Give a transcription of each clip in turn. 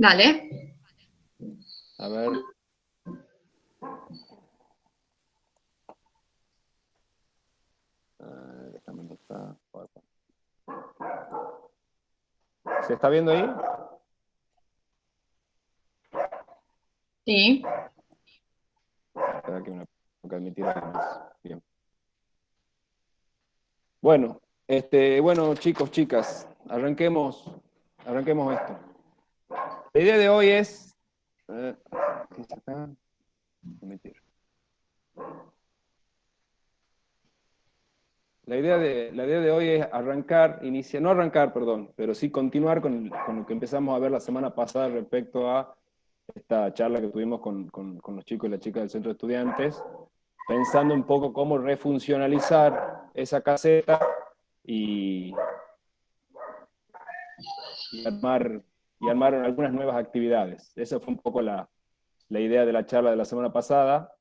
Dale. A ver. Déjame notar. ¿Se está viendo ahí? Sí. Espera que tengo que admitir además. Bien. Bueno, bueno, chicos, chicas, arranquemos esto. La idea de hoy es... ¿qué está acá? Admitir. La idea de hoy es no arrancar, perdón, pero sí continuar con lo que empezamos a ver la semana pasada respecto a esta charla que tuvimos con los chicos y las chicas del centro de estudiantes, pensando un poco cómo refuncionalizar esa caseta y armar algunas nuevas actividades. Esa fue un poco la idea de la charla de la semana pasada.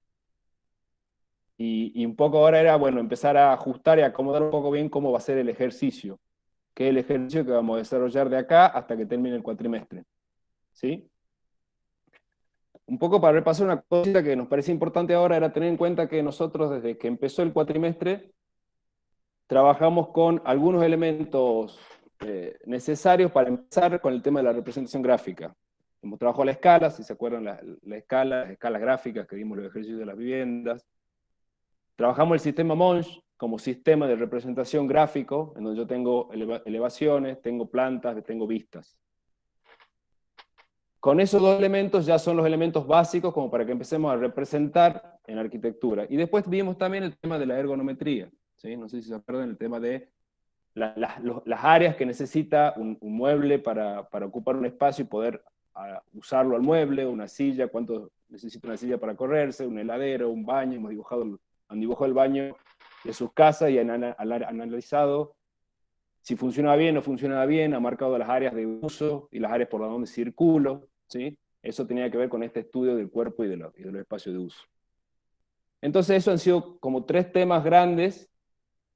Y un poco ahora era, bueno, empezar a ajustar y acomodar un poco bien cómo va a ser el ejercicio, que es el ejercicio que vamos a desarrollar de acá hasta que termine el cuatrimestre. ¿Sí? Un poco para repasar una cosita que nos parece importante ahora era tener en cuenta que nosotros desde que empezó el cuatrimestre trabajamos con algunos elementos necesarios para empezar con el tema de la representación gráfica. Hemos trabajado la escala, si se acuerdan las escalas gráficas que vimos los ejercicios de las viviendas. Trabajamos el sistema Monge como sistema de representación gráfico, en donde yo tengo elevaciones, tengo plantas, tengo vistas. Con esos dos elementos ya son los elementos básicos como para que empecemos a representar en arquitectura. Y después vimos también el tema de la ergonometría. ¿Sí? No sé si se acuerdan el tema de las áreas que necesita un mueble para ocupar un espacio y poder usarlo al mueble, una silla, cuánto necesita una silla para correrse, un heladero, un baño. Hemos dibujado han dibujado el baño de sus casas y han analizado si funcionaba bien o no funcionaba bien, ha marcado las áreas de uso y las áreas por donde circulo, ¿sí? Eso tenía que ver con este estudio del cuerpo y de los espacios de uso. Entonces, eso han sido como tres temas grandes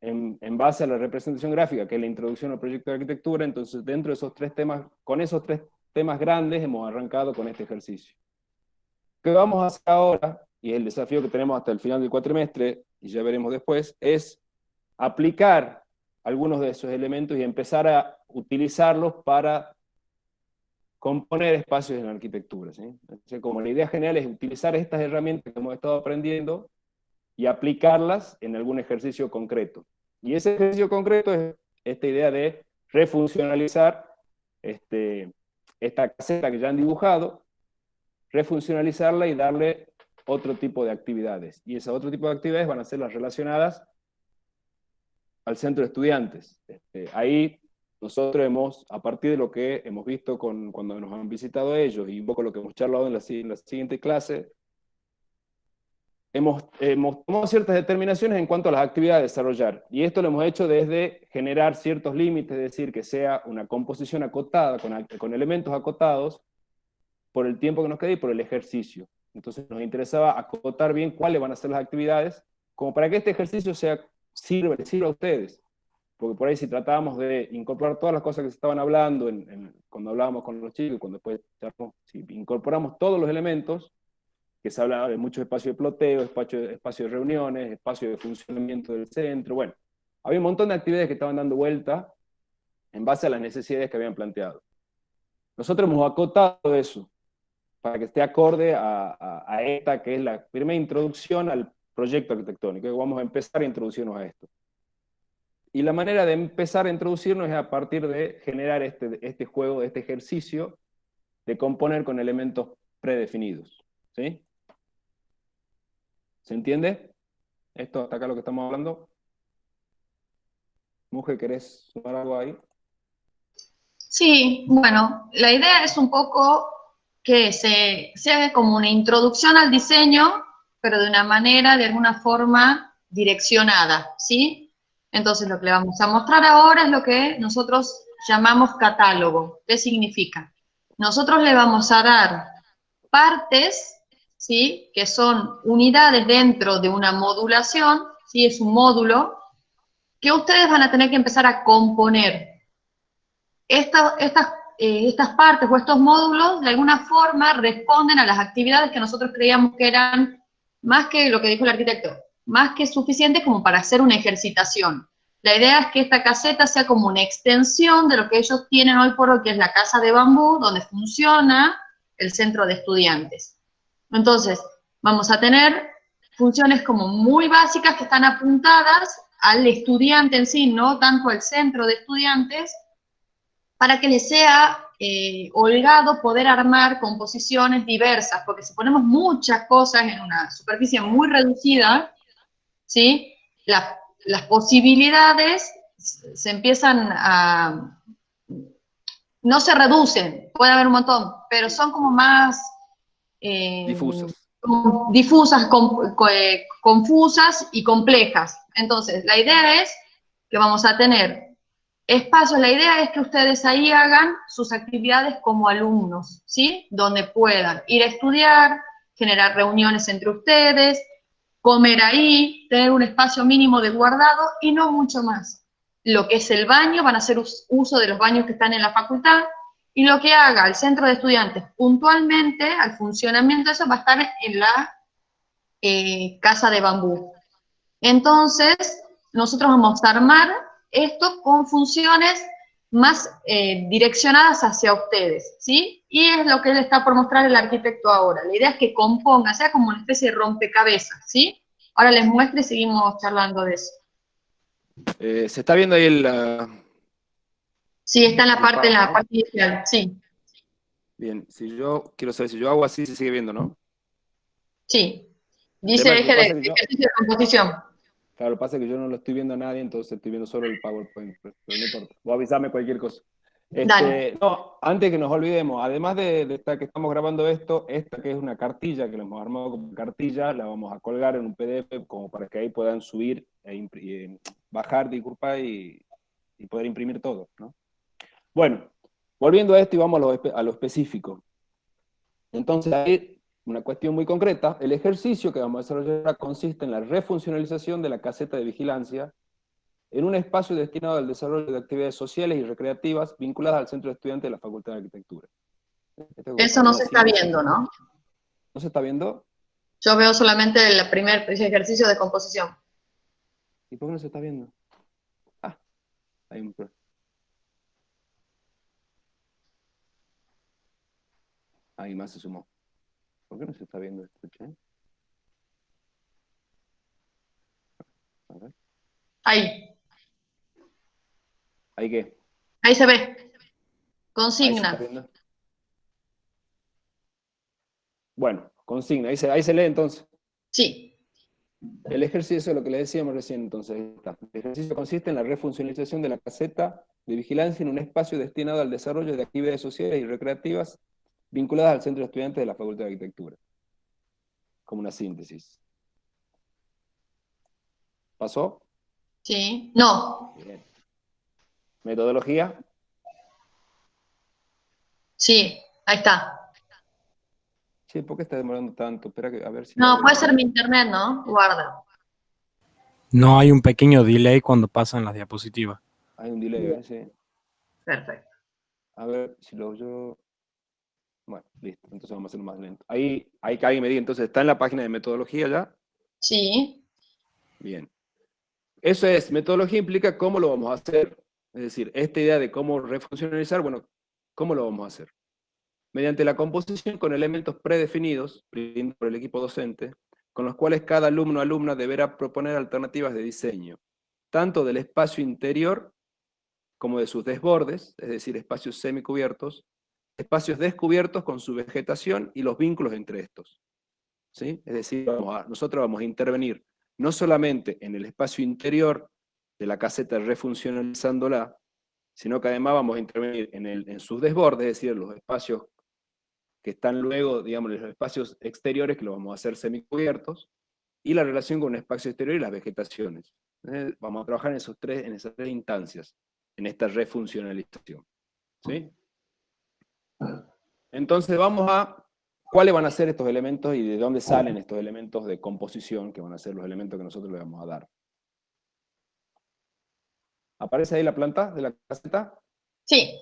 en base a la representación gráfica, que es la introducción al proyecto de arquitectura. Entonces, dentro de esos tres temas, con esos tres temas grandes, hemos arrancado con este ejercicio. ¿Qué vamos a hacer ahora? Y el desafío que tenemos hasta el final del cuatrimestre, y ya veremos después, es aplicar algunos de esos elementos y empezar a utilizarlos para componer espacios en la arquitectura. ¿Sí? Entonces, como la idea general es utilizar estas herramientas que hemos estado aprendiendo y aplicarlas en algún ejercicio concreto. Y ese ejercicio concreto es esta idea de refuncionalizar esta caseta que ya han dibujado, refuncionalizarla y darle otro tipo de actividades. Y ese otro tipo de actividades van a ser las relacionadas al centro de estudiantes. Ahí nosotros hemos, a partir de lo que hemos visto cuando nos han visitado ellos y un poco lo que hemos charlado en la siguiente clase, hemos tomado ciertas determinaciones en cuanto a las actividades a desarrollar. Y esto lo hemos hecho desde generar ciertos límites, es decir, que sea una composición acotada, con elementos acotados, por el tiempo que nos queda y por el ejercicio. Entonces nos interesaba acotar bien cuáles van a ser las actividades, como para que este ejercicio sirva a ustedes. Porque por ahí si tratábamos de incorporar todas las cosas que se estaban hablando cuando hablábamos con los chicos, cuando después si incorporamos todos los elementos, que se hablaba de muchos espacios de ploteo, espacio de reuniones, espacio de funcionamiento del centro, bueno, había un montón de actividades que estaban dando vuelta en base a las necesidades que habían planteado. Nosotros hemos acotado eso para que esté acorde a esta que es la primera introducción al proyecto arquitectónico. Vamos a empezar a introducirnos a esto. Y la manera de empezar a introducirnos es a partir de generar este juego, este ejercicio de componer con elementos predefinidos. ¿Sí? ¿Se entiende? ¿Esto hasta acá lo que estamos hablando? Mujer, ¿querés sumar algo ahí? Sí, bueno, la idea es un poco que se haga como una introducción al diseño, pero de una manera, de alguna forma, direccionada, ¿sí? Entonces, lo que le vamos a mostrar ahora es lo que nosotros llamamos catálogo. ¿Qué significa? Nosotros le vamos a dar partes, ¿sí? Que son unidades dentro de una modulación, ¿sí? Es un módulo que ustedes van a tener que empezar a componer. Estas estas partes o estos módulos de alguna forma responden a las actividades que nosotros creíamos que eran más que lo que dijo el arquitecto, más que suficientes como para hacer una ejercitación. La idea es que esta caseta sea como una extensión de lo que ellos tienen hoy por hoy, que es la casa de bambú, donde funciona el centro de estudiantes. Entonces, vamos a tener funciones como muy básicas que están apuntadas al estudiante en sí, no tanto al centro de estudiantes, para que les sea holgado poder armar composiciones diversas, porque si ponemos muchas cosas en una superficie muy reducida, ¿sí? Las posibilidades se empiezan a... no se reducen, puede haber un montón, pero son como más... Difusas. difusas, confusas y complejas. Entonces, la idea es que vamos a tener espacios, la idea es que ustedes ahí hagan sus actividades como alumnos, ¿sí? Donde puedan ir a estudiar, generar reuniones entre ustedes, comer ahí, tener un espacio mínimo de guardado y no mucho más. Lo que es el baño, van a hacer uso de los baños que están en la facultad, y lo que haga el centro de estudiantes puntualmente, al funcionamiento de eso, va a estar en la casa de bambú. Entonces, nosotros vamos a armar esto con funciones más direccionadas hacia ustedes, ¿sí? Y es lo que le está por mostrar el arquitecto ahora. La idea es que componga, sea como una especie de rompecabezas, ¿sí? Ahora les muestro y seguimos charlando de eso. ¿Se está viendo ahí el... Sí, está en la parte ¿no? inicial, sí. Bien, si yo quiero saber si yo hago así, se sigue viendo, ¿no? Sí. El tema Dice es que eje de pasa que yo, ejercicio de composición. claro, lo que pasa es que yo no lo estoy viendo a nadie, entonces estoy viendo solo el PowerPoint, pero no importa. Voy a avisarme cualquier cosa. Dale. No, antes que nos olvidemos, además de esta que estamos grabando esto, esta que es una cartilla, que la hemos armado como cartilla, la vamos a colgar en un PDF como para que ahí puedan subir, bajar, disculpa, y poder imprimir todo, ¿no? Bueno, volviendo a esto y vamos a lo específico. Entonces, ahí, una cuestión muy concreta, el ejercicio que vamos a desarrollar ahora consiste en la refuncionalización de la caseta de vigilancia en un espacio destinado al desarrollo de actividades sociales y recreativas vinculadas al centro de estudiantes de la Facultad de Arquitectura. Esto es como Eso para no una se está síntesis. viendo, ¿no? ¿No se está viendo? Yo veo solamente el primer ejercicio de composición. ¿Y por qué no se está viendo? Ah, hay un... Ahí más se sumó. ¿Por qué no se está viendo esto, che? A ver. Ahí. ¿Ahí qué? Ahí se ve. Ahí se está Consigna. viendo. Bueno, consigna, ahí se lee entonces. Sí. El ejercicio es lo que le decíamos recién, entonces, ahí está. El ejercicio consiste en la refuncionalización de la caseta de vigilancia en un espacio destinado al desarrollo de actividades sociales y recreativas vinculadas al centro de estudiantes de la Facultad de Arquitectura. Como una síntesis. ¿Pasó? Sí. No. Bien. Metodología. Sí. Ahí está. Sí, ¿por qué está demorando tanto? Espera que, a ver si lo No, abro puede de ser mi nuevo. internet, ¿no? Guarda. No hay un pequeño delay cuando pasan las diapositivas. Hay un delay, Bien. ¿eh? Sí. Perfecto. A ver si lo yo... Bueno, listo. Entonces vamos a hacerlo más lento. Ahí que alguien me diga, entonces, ¿está en la página de metodología ya? Sí. Bien. Eso es, metodología implica cómo lo vamos a hacer. Es decir, esta idea de cómo refuncionalizar, bueno, ¿cómo lo vamos a hacer? Mediante la composición con elementos predefinidos, por el equipo docente, con los cuales cada alumno o alumna deberá proponer alternativas de diseño, tanto del espacio interior como de sus desbordes, es decir, espacios semicubiertos, espacios descubiertos con su vegetación y los vínculos entre estos. ¿Sí? Es decir, nosotros vamos a intervenir no solamente en el espacio interior de la caseta refuncionalizándola, sino que además vamos a intervenir en sus desbordes, es decir, los espacios que están luego, digamos, los espacios exteriores que los vamos a hacer semicubiertos, y la relación con un espacio exterior y las vegetaciones. Vamos a trabajar en esas tres instancias, en esta refuncionalización. ¿Sí? Entonces vamos a cuáles van a ser estos elementos y de dónde salen estos elementos de composición que van a ser los elementos que nosotros le vamos a dar. ¿Aparece ahí la planta de la caseta? Sí.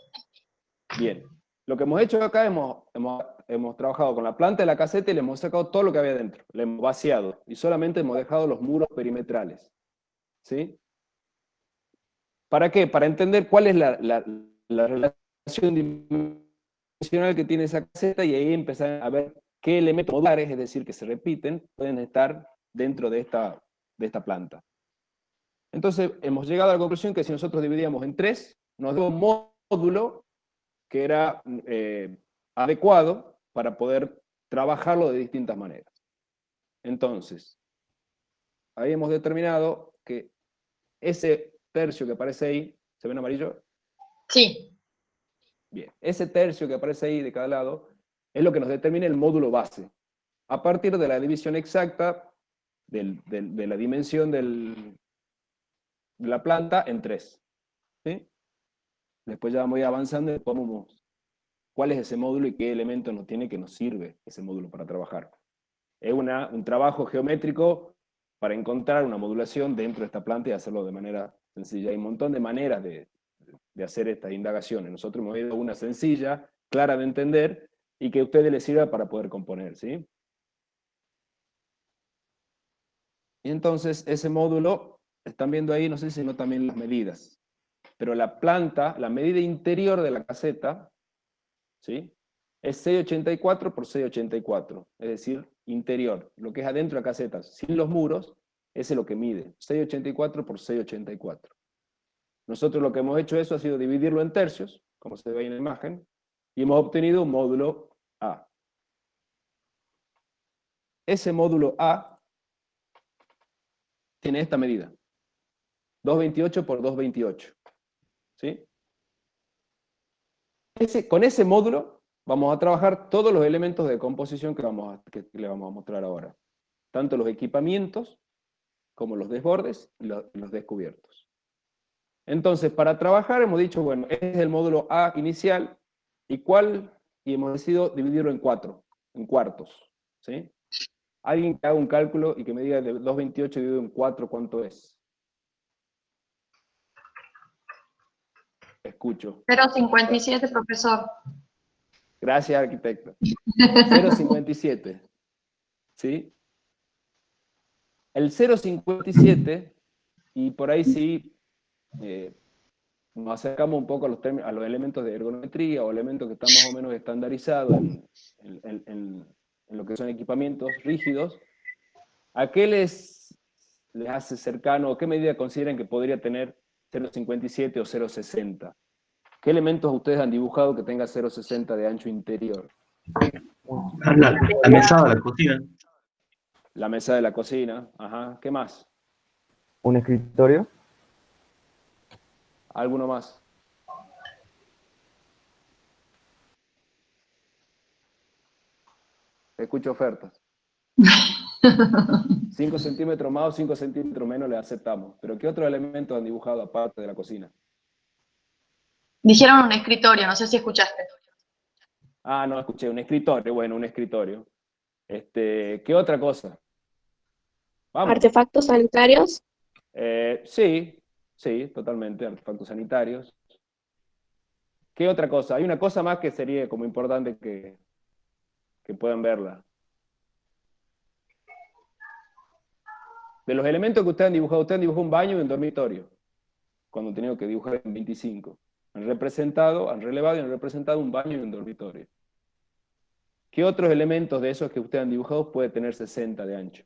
Bien. Lo que hemos hecho acá, hemos trabajado con la planta de la caseta y le hemos sacado todo lo que había dentro. Le hemos vaciado. Y solamente hemos dejado los muros perimetrales. ¿Sí? ¿Para qué? Para entender cuál es la relación dimensional que tiene esa caseta y ahí empezar a ver qué elementos modulares, es decir, que se repiten, pueden estar dentro de esta planta. Entonces, hemos llegado a la conclusión que si nosotros dividíamos en 3, nos da un módulo que era adecuado para poder trabajarlo de distintas maneras. Entonces, ahí hemos determinado que ese tercio que aparece ahí, ¿se ve en amarillo? Sí. Bien, ese tercio que aparece ahí de cada lado es lo que nos determina el módulo base, a partir de la división exacta de la dimensión de la planta en 3. ¿Sí? Después ya vamos a ir avanzando y podemos cuál es ese módulo y qué elemento nos tiene que nos sirve ese módulo para trabajar. Es un trabajo geométrico para encontrar una modulación dentro de esta planta y hacerlo de manera sencilla. Hay un montón de maneras de hacer estas indagaciones. Nosotros hemos ido a una sencilla, clara de entender, y que a ustedes les sirva para poder componer, ¿sí? Y entonces, ese módulo, están viendo ahí, no sé si no también las medidas, pero la planta, la medida interior de la caseta, ¿sí? Es 684 por 684, es decir, interior, lo que es adentro de la caseta, sin los muros, ese es lo que mide, 684 por 684. Nosotros lo que hemos hecho eso ha sido dividirlo en tercios, como se ve en la imagen, y hemos obtenido un módulo A. Ese módulo A tiene esta medida, 228 por 228. ¿Sí? Con ese módulo vamos a trabajar todos los elementos de composición que le vamos a mostrar ahora. Tanto los equipamientos, como los desbordes y los descubiertos. Entonces, para trabajar hemos dicho, bueno, este es el módulo A inicial, y hemos decidido dividirlo en cuartos. ¿Sí? Alguien que haga un cálculo y que me diga de 228 dividido en 4, ¿cuánto es? Escucho. 0,57, profesor. Gracias, arquitecto. 0,57. ¿Sí? El 0,57, y por ahí sí nos acercamos un poco a los elementos de ergonometría o elementos que están más o menos estandarizados en lo que son equipamientos rígidos. ¿A qué les hace cercano, o qué medida consideran que podría tener 0,57 o 0,60? ¿Qué elementos ustedes han dibujado que tenga 0,60 de ancho interior? La mesa de la cocina. La mesa de la cocina, ajá. ¿Qué más? ¿Un escritorio? ¿Alguno más? Escucho ofertas. 5 centímetros más o 5 centímetros menos le aceptamos. Pero ¿qué otros elementos han dibujado aparte de la cocina? Dijeron un escritorio, no sé si escuchaste. Ah, no, escuché, un escritorio. Bueno, un escritorio. ¿Qué otra cosa? Vamos. ¿Artefactos sanitarios? Sí, totalmente, artefactos sanitarios. ¿Qué otra cosa? Hay una cosa más que sería como importante que puedan verla. De los elementos que ustedes han dibujado un baño y un dormitorio, cuando han tenido que dibujar en 25. Han relevado y han representado un baño y un dormitorio. ¿Qué otros elementos de esos que ustedes han dibujado puede tener 60 de ancho?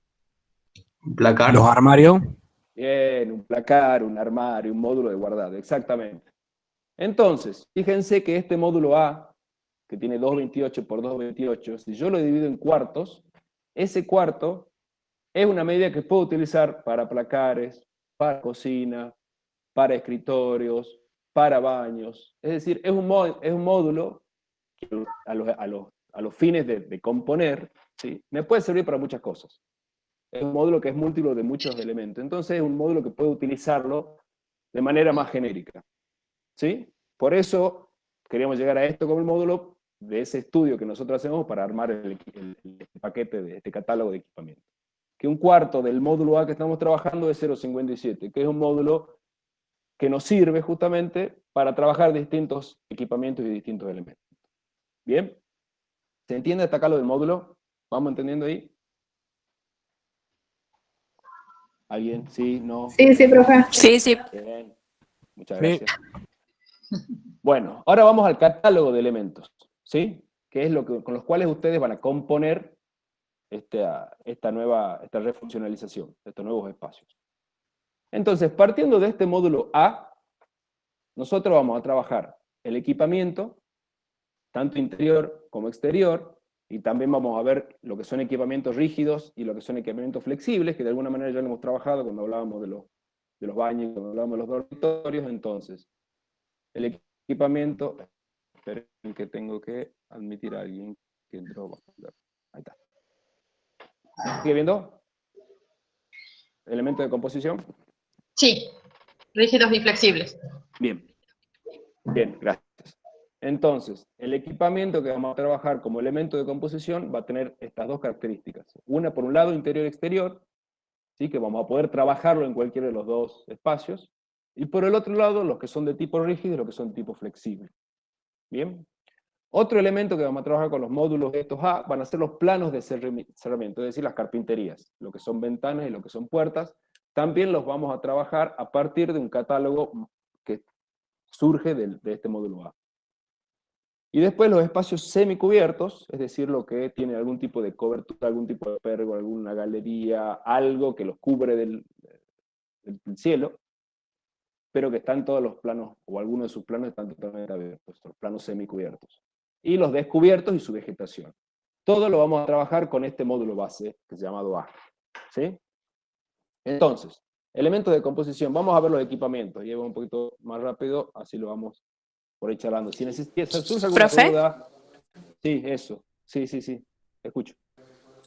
Un placar. Los armarios. Bien, un placar, un armario, un módulo de guardado, exactamente. Entonces, fíjense que este módulo A, que tiene 228 por 228, si yo lo divido en cuartos, ese cuarto es una medida que puedo utilizar para placares, para cocina, para escritorios, para baños. Es decir, es un módulo que a los fines de componer, ¿sí? Me puede servir para muchas cosas. Es un módulo que es múltiplo de muchos elementos. Entonces es un módulo que puedo utilizarlo de manera más genérica. ¿Sí? Por eso queríamos llegar a esto como el módulo de ese estudio que nosotros hacemos para armar el paquete de este catálogo de equipamiento. Que un cuarto del módulo A que estamos trabajando es 0,57, que es un módulo que nos sirve justamente para trabajar distintos equipamientos y distintos elementos. ¿Bien? ¿Se entiende hasta acá lo del módulo? ¿Vamos entendiendo ahí? ¿Alguien? ¿Sí? ¿No? Sí, sí, profe. Sí, sí. Bien. Muchas Sí. gracias. Bueno, ahora vamos al catálogo de elementos, ¿sí? Que es con los cuales ustedes van a componer esta refuncionalización, estos nuevos espacios. Entonces, partiendo de este módulo A, nosotros vamos a trabajar el equipamiento, tanto interior como exterior, y también vamos a ver lo que son equipamientos rígidos y lo que son equipamientos flexibles, que de alguna manera ya lo hemos trabajado cuando hablábamos de los baños, cuando hablábamos de los dormitorios. Entonces, el equipamiento, esperen que tengo que admitir a alguien que entró. Ahí está. ¿Sigue viendo? ¿Elemento de composición? Sí, rígidos y flexibles. Bien. Bien, gracias. Entonces, el equipamiento que vamos a trabajar como elemento de composición va a tener estas dos características. Una, por un lado, interior-exterior, ¿sí? Que vamos a poder trabajarlo en cualquiera de los dos espacios. Y por el otro lado, los que son de tipo rígido y los que son de tipo flexible. Bien. Otro elemento que vamos a trabajar con los módulos de estos A van a ser los planos de cerramiento, es decir, las carpinterías, lo que son ventanas y lo que son puertas. También los vamos a trabajar a partir de un catálogo que surge de este módulo A. Y después los espacios semicubiertos, es decir, lo que tiene algún tipo de cobertura, algún tipo de pérgola, alguna galería, algo que los cubre del cielo, pero que están todos los planos, o algunos de sus planos están totalmente abiertos, los planos semicubiertos. Y los descubiertos y su vegetación. Todo lo vamos a trabajar con este módulo base, que se llama A. ¿Sí? Entonces, elementos de composición. Vamos a ver los equipamientos. Llevo un poquito más rápido, así lo vamos por ahí charlando. Si surge alguna ¿Profe? duda. Sí, eso. Sí. Escucho.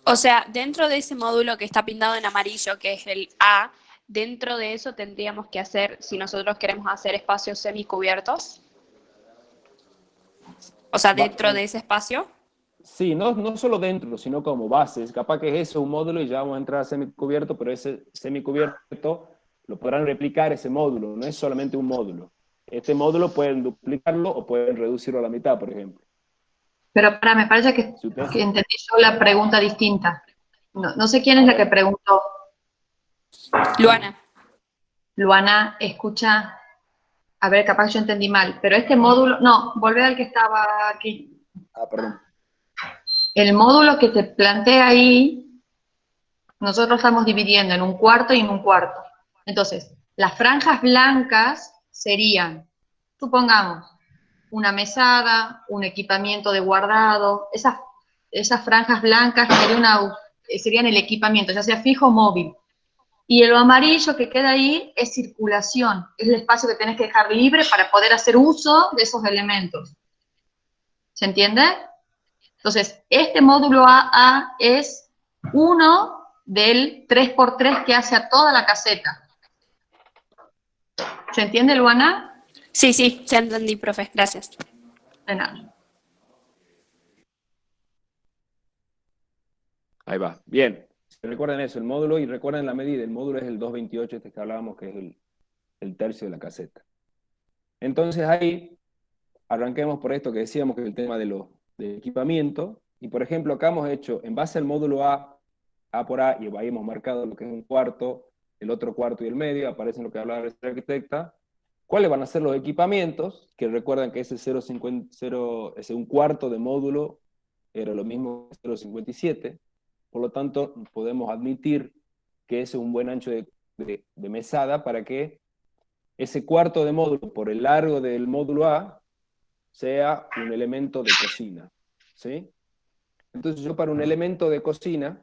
O sea, dentro de ese módulo que está pintado en amarillo, que es el A, dentro de eso tendríamos que hacer, si nosotros queremos hacer espacios semicubiertos. O sea, dentro de ese espacio. Sí, no solo dentro, sino como bases. Capaz que es eso, un módulo, y ya vamos a entrar a semicubierto, pero ese semicubierto lo podrán replicar ese módulo, no es solamente un módulo. Este módulo pueden duplicarlo o pueden reducirlo a la mitad, por ejemplo. Pero me parece que entendí yo la pregunta distinta. No sé quién es la que preguntó. Luana. Luana, escucha, a ver, capaz yo entendí mal, pero este módulo, no, volvé al que estaba aquí. Ah, perdón. El módulo que te planteé ahí, nosotros estamos dividiendo en un cuarto y en un cuarto. Entonces, las franjas blancas serían, supongamos, una mesada, un equipamiento de guardado, esas franjas blancas serían el equipamiento, ya sea fijo o móvil. Y lo amarillo que queda ahí es circulación, es el espacio que tenés que dejar libre para poder hacer uso de esos elementos. ¿Se entiende? Entonces, este módulo AA es uno del 3x3 que hace a toda la caseta. ¿Se entiende, Luana? Sí, ya entendí, profe. Gracias. De nada. Ahí va. Bien. Recuerden eso, el módulo, y recuerden la medida. El módulo es el 228, este que hablábamos, que es el tercio de la caseta. Entonces ahí, arranquemos por esto que decíamos, que es el tema de equipamiento. Y por ejemplo, acá hemos hecho, en base al módulo A por A, y ahí hemos marcado lo que es un cuarto, el otro cuarto y el medio, aparecen lo que hablaba la arquitecta. ¿Cuáles van a ser los equipamientos? Que recuerdan que ese 0,50, ese un cuarto de módulo era lo mismo que 0,57. Por lo tanto, podemos admitir que ese es un buen ancho de mesada para que ese cuarto de módulo por el largo del módulo A sea un elemento de cocina, ¿sí? Entonces yo para un elemento de cocina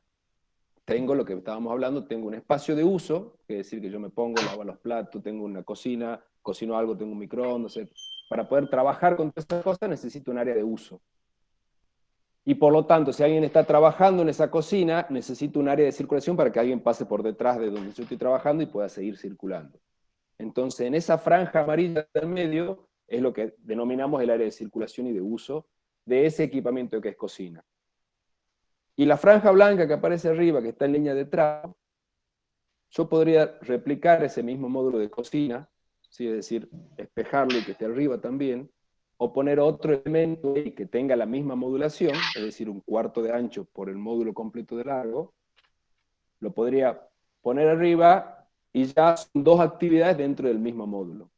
tengo lo que estábamos hablando, tengo un espacio de uso, que es decir que yo me pongo, lavo los platos, tengo una cocina, cocino algo, tengo un microondas. Para poder trabajar con todas estas cosas necesito un área de uso. Y por lo tanto, si alguien está trabajando en esa cocina, necesito un área de circulación para que alguien pase por detrás de donde yo estoy trabajando y pueda seguir circulando. Entonces, en esa franja amarilla del medio es lo que denominamos el área de circulación y de uso de ese equipamiento que es cocina. Y la franja blanca que aparece arriba, que está en línea de trazo, yo podría replicar ese mismo módulo de cocina, ¿sí? Es decir, espejarlo y que esté arriba también, o poner otro elemento y que tenga la misma modulación, es decir, un cuarto de ancho por el módulo completo de largo, lo podría poner arriba y ya son dos actividades dentro del mismo módulo.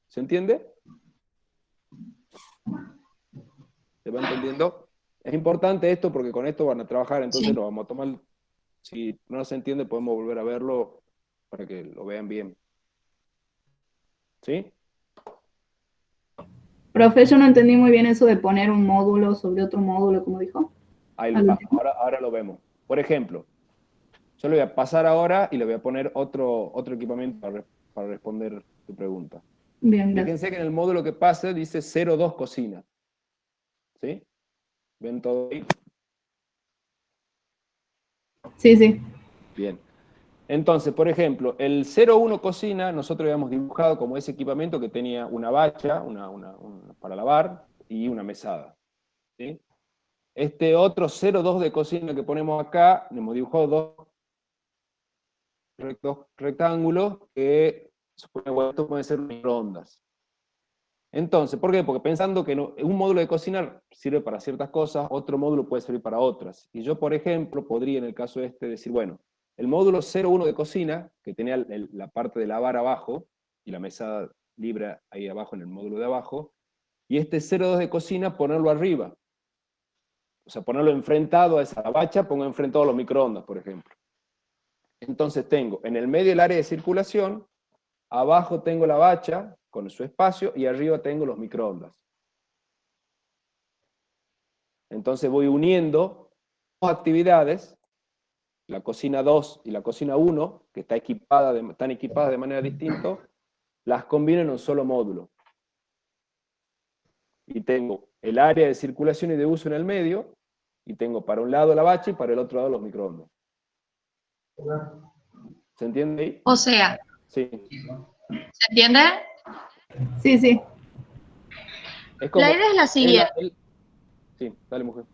¿Se entiende? ¿Se va entendiendo? Es importante esto porque con esto van a trabajar, entonces Sí. lo vamos a tomar. Si no se entiende, podemos volver a verlo para que lo vean bien. ¿Sí? Profe, yo no entendí muy bien eso de poner un módulo sobre otro módulo, como dijo. Ahí, Al último. ahora lo vemos. Por ejemplo, yo le voy a pasar ahora y le voy a poner otro equipamiento para responder tu pregunta. Bien, gracias. Fíjense que en el módulo que pase dice 02 cocina. ¿Sí? ¿Ven todo ahí? Sí, sí. Bien. Entonces, por ejemplo, el 01 cocina, nosotros habíamos dibujado como ese equipamiento que tenía una bacha para lavar y una mesada. ¿Sí? Este otro 02 de cocina que ponemos acá, hemos dibujado dos rectángulos que esto pueden ser microondas. Entonces, ¿por qué? Porque pensando que un módulo de cocina sirve para ciertas cosas, otro módulo puede servir para otras. Y yo, por ejemplo, podría en el caso este decir, bueno, el módulo 01 de cocina, que tenía la parte de lavar abajo, y la mesa libre ahí abajo en el módulo de abajo, y este 02 de cocina ponerlo arriba. O sea, ponerlo enfrentado a esa bacha, pongo enfrentado a los microondas, por ejemplo. Entonces tengo en el medio el área de circulación, abajo tengo la bacha con su espacio y arriba tengo los microondas. Entonces voy uniendo dos actividades, la cocina 2 y la cocina 1, que están equipadas de manera distinta, las combino en un solo módulo. Y tengo el área de circulación y de uso en el medio, y tengo para un lado la bacha y para el otro lado los microondas. ¿Se entiende ahí? O sea, Sí. ¿se entiende? Sí, sí. Es como, La idea es la siguiente. Sí, dale, mujer.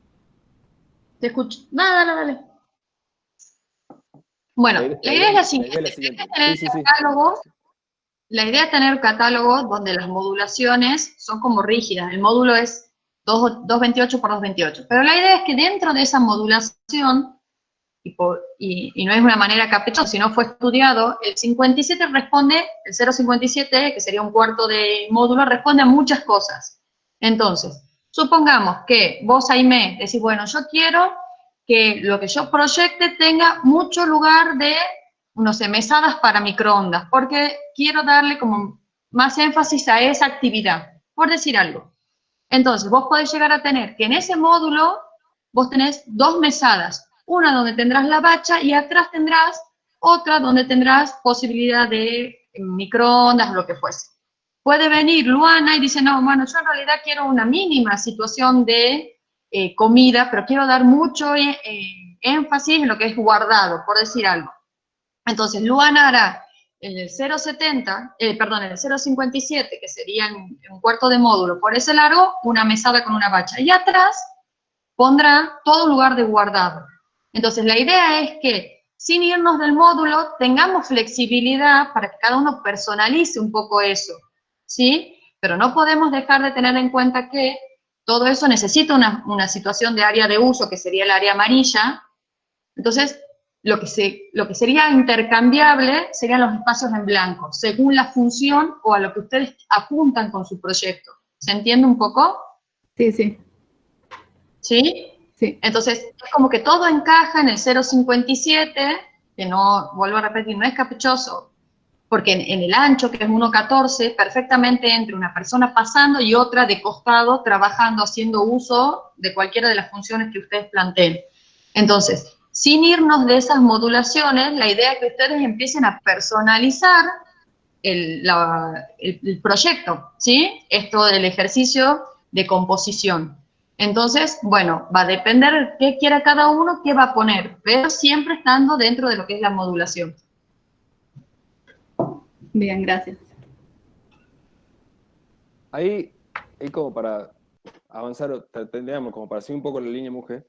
Te escucho. No, dale, dale. Bueno, la idea es la siguiente. Sí, sí, sí. La idea es tener catálogos donde las modulaciones son como rígidas. El módulo es 228 por 228. Pero la idea es que dentro de esa modulación, y no es una manera caprichosa, sino fue estudiado, el 57 responde, el 057, que sería un cuarto de módulo, responde a muchas cosas. Entonces, supongamos que vos, Aimé, decís, bueno, yo quiero que lo que yo proyecte tenga mucho lugar de, no sé, mesadas para microondas, porque quiero darle como más énfasis a esa actividad, por decir algo. Entonces, vos podés llegar a tener que en ese módulo vos tenés dos mesadas, una donde tendrás la bacha y atrás tendrás otra donde tendrás posibilidad de microondas o lo que fuese. Puede venir Luana y dice, no, bueno, yo en realidad quiero una mínima situación de comida, pero quiero dar mucho énfasis en lo que es guardado, por decir algo. Entonces, Luana hará en el 0,70, perdón, en el 0,57, que sería en un cuarto de módulo por ese largo, una mesada con una bacha. Y atrás pondrá todo lugar de guardado. Entonces, la idea es que, sin irnos del módulo, tengamos flexibilidad para que cada uno personalice un poco eso, ¿sí? Pero no podemos dejar de tener en cuenta que todo eso necesita una situación de área de uso, que sería el área amarilla. Entonces, lo que sería intercambiable serían los espacios en blanco, según la función o a lo que ustedes apuntan con su proyecto. ¿Se entiende un poco? Sí, sí. ¿Sí? Sí. Entonces, es como que todo encaja en el 0,57, que no, vuelvo a repetir, no es caprichoso, porque en el ancho, que es 1,14, perfectamente entre una persona pasando y otra de costado, trabajando, haciendo uso de cualquiera de las funciones que ustedes planteen. Entonces, sin irnos de esas modulaciones, la idea es que ustedes empiecen a personalizar el proyecto, ¿sí? Esto del ejercicio de composición. Entonces, bueno, va a depender qué quiera cada uno, qué va a poner, pero siempre estando dentro de lo que es la modulación. Bien, gracias. Ahí como para avanzar, tendríamos como para seguir un poco la línea, mujer.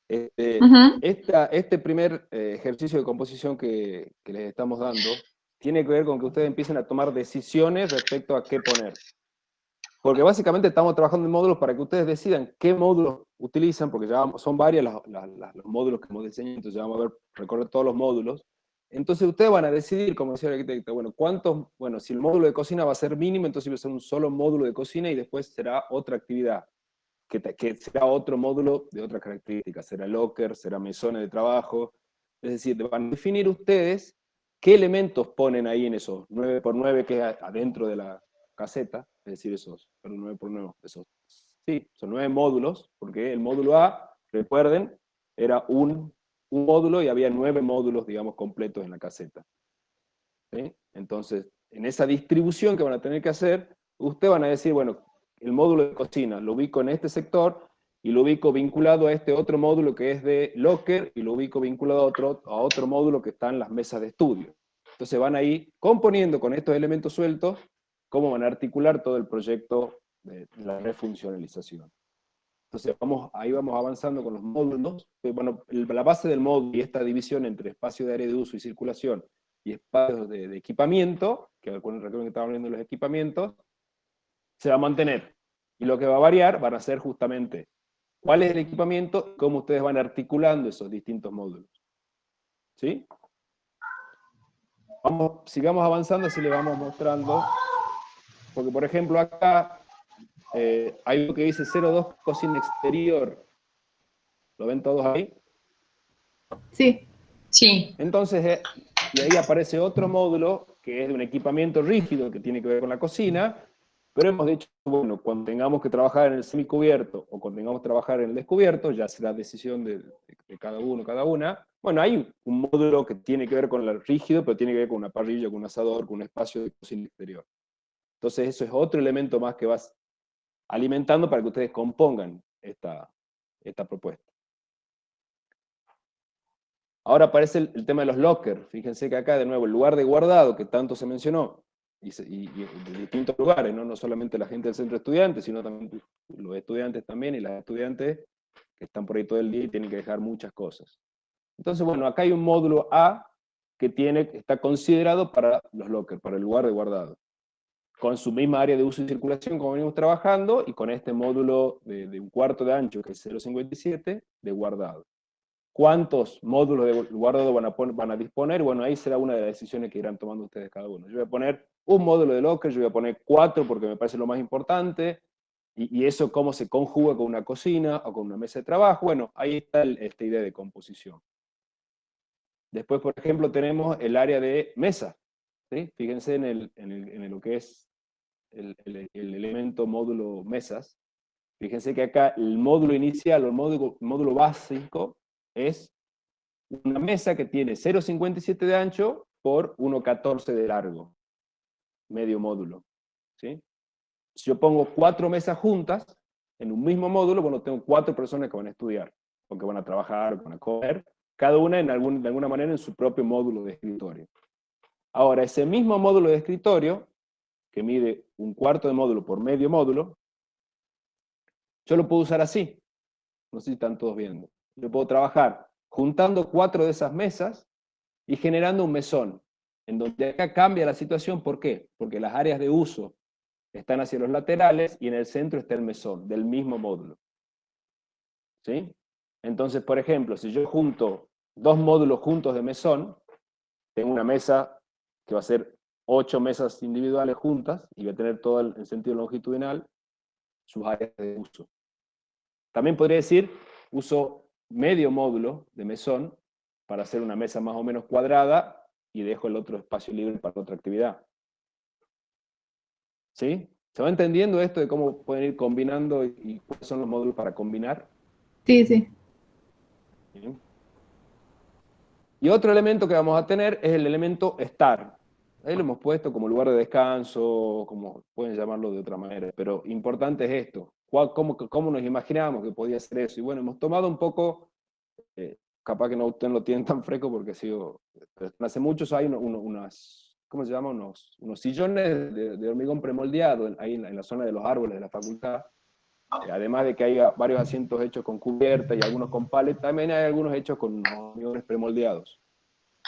Este primer ejercicio de composición que les estamos dando tiene que ver con que ustedes empiecen a tomar decisiones respecto a qué poner. Porque básicamente estamos trabajando en módulos para que ustedes decidan qué módulos utilizan, porque ya son varios los módulos que hemos diseñado, entonces ya vamos a ver, recorrer todos los módulos. Entonces ustedes van a decidir, como decía el arquitecto, bueno, si el módulo de cocina va a ser mínimo, entonces va a ser un solo módulo de cocina y después será otra actividad, que será otro módulo de otras características, será locker, será mesones de trabajo. Es decir, van a definir ustedes qué elementos ponen ahí en esos 9x9 que es adentro de la caseta, es decir, esos 9x9, sí, son 9 módulos, porque el módulo A, recuerden, era un módulo y había 9 módulos, digamos, completos en la caseta. ¿Sí? Entonces, en esa distribución que van a tener que hacer, ustedes van a decir, bueno, el módulo de cocina lo ubico en este sector, y lo ubico vinculado a este otro módulo que es de locker, y lo ubico vinculado a otro módulo que está en las mesas de estudio. Entonces van a ir componiendo con estos elementos sueltos cómo van a articular todo el proyecto de la refuncionalización. Entonces ahí vamos avanzando con los módulos. Bueno, la base del módulo y esta división entre espacio de área de uso y circulación y espacios de equipamiento, que recuerden que estaba hablando de los equipamientos, se va a mantener. Y lo que va a variar van a ser justamente cuál es el equipamiento y cómo ustedes van articulando esos distintos módulos. ¿Sí? Sigamos avanzando, así le vamos mostrando. Porque, por ejemplo, acá hay algo que dice 02 cocina exterior. ¿Lo ven todos ahí? Sí. Sí. Entonces, y ahí aparece otro módulo que es de un equipamiento rígido que tiene que ver con la cocina, pero hemos dicho, bueno, cuando tengamos que trabajar en el semicubierto o cuando tengamos que trabajar en el descubierto, ya será decisión de cada uno, cada una. Bueno, hay un módulo que tiene que ver con el rígido, pero tiene que ver con una parrilla, con un asador, con un espacio de cocina exterior. Entonces eso es otro elemento más que vas alimentando para que ustedes compongan esta propuesta. Ahora aparece el tema de los lockers. Fíjense que acá, de nuevo, el lugar de guardado que tanto se mencionó, y de distintos lugares, ¿no? No solamente la gente del centro de estudiantes, sino también los estudiantes también, y las estudiantes que están por ahí todo el día y tienen que dejar muchas cosas. Entonces, bueno, acá hay un módulo A que está considerado para los lockers, para el lugar de guardado, con su misma área de uso y circulación como venimos trabajando, y con este módulo de 1/4 de ancho, que es 0,57, de guardado. ¿Cuántos módulos de guardado van a disponer? Bueno, ahí será una de las decisiones que irán tomando ustedes cada uno. Yo voy a poner un módulo de locker, yo voy a poner 4 porque me parece lo más importante, y eso cómo se conjuga con una cocina o con una mesa de trabajo. Bueno, ahí está esta idea de composición. Después, por ejemplo, tenemos el área de mesa. ¿Sí? Fíjense en lo que es el elemento módulo mesas. Fíjense que acá el módulo inicial o el módulo básico es una mesa que tiene 0,57 de ancho por 1,14 de largo, medio módulo. ¿Sí? Si yo pongo 4 mesas juntas en un mismo módulo, bueno, tengo 4 personas que van a estudiar, o que van a trabajar, van a comer, cada una de alguna manera en su propio módulo de escritorio. Ahora, ese mismo módulo de escritorio, que mide 1/4 de módulo por medio módulo, yo lo puedo usar así. No sé si están todos viendo. Yo puedo trabajar juntando 4 de esas mesas y generando un mesón, en donde acá cambia la situación. ¿Por qué? Porque las áreas de uso están hacia los laterales y en el centro está el mesón del mismo módulo. ¿Sí? Entonces, por ejemplo, si yo junto 2 módulos juntos de mesón, tengo una mesa que va a ser 8 mesas individuales juntas y va a tener todo el sentido longitudinal, sus áreas de uso. También podría decir, uso medio módulo de mesón para hacer una mesa más o menos cuadrada y dejo el otro espacio libre para otra actividad. ¿Sí? ¿Se va entendiendo esto de cómo pueden ir combinando y cuáles son los módulos para combinar? Sí, sí. ¿Sí? Y otro elemento que vamos a tener es el elemento estar. Ahí lo hemos puesto como lugar de descanso, como pueden llamarlo de otra manera, pero importante es esto. ¿Cómo nos imaginábamos que podía ser eso? Y bueno, hemos tomado un poco, capaz que no ustedes lo tienen tan fresco porque ha sido, hace muchos hay unas, ¿cómo se llama? Unos sillones de hormigón premoldeado ahí en la zona de los árboles de la facultad. Además de que hay varios asientos hechos con cubierta y algunos con palet, también hay algunos hechos con hormigones premoldeados.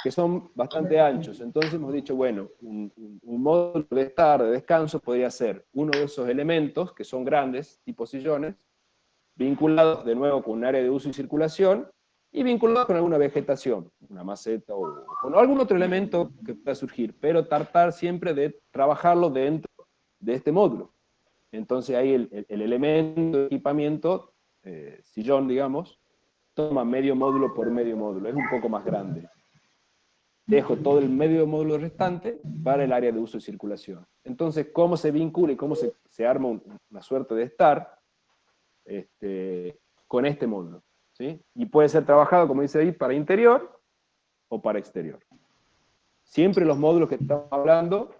que son bastante anchos. Entonces hemos dicho, bueno, un módulo de estar, de descanso, podría ser uno de esos elementos, que son grandes, tipo sillones, vinculados de nuevo con un área de uso y circulación, y vinculados con alguna vegetación, una maceta o con algún otro elemento que pueda surgir, pero tratar siempre de trabajarlo dentro de este módulo. Entonces ahí el elemento de equipamiento, sillón, digamos, toma medio módulo por medio módulo, es un poco más grande. Dejo todo el medio módulo restante para el área de uso y circulación. Entonces, ¿cómo se vincula y cómo se arma una suerte de estar con este módulo? ¿Sí? Y puede ser trabajado, como dice ahí, para interior o para exterior. Siempre los módulos que estamos hablando,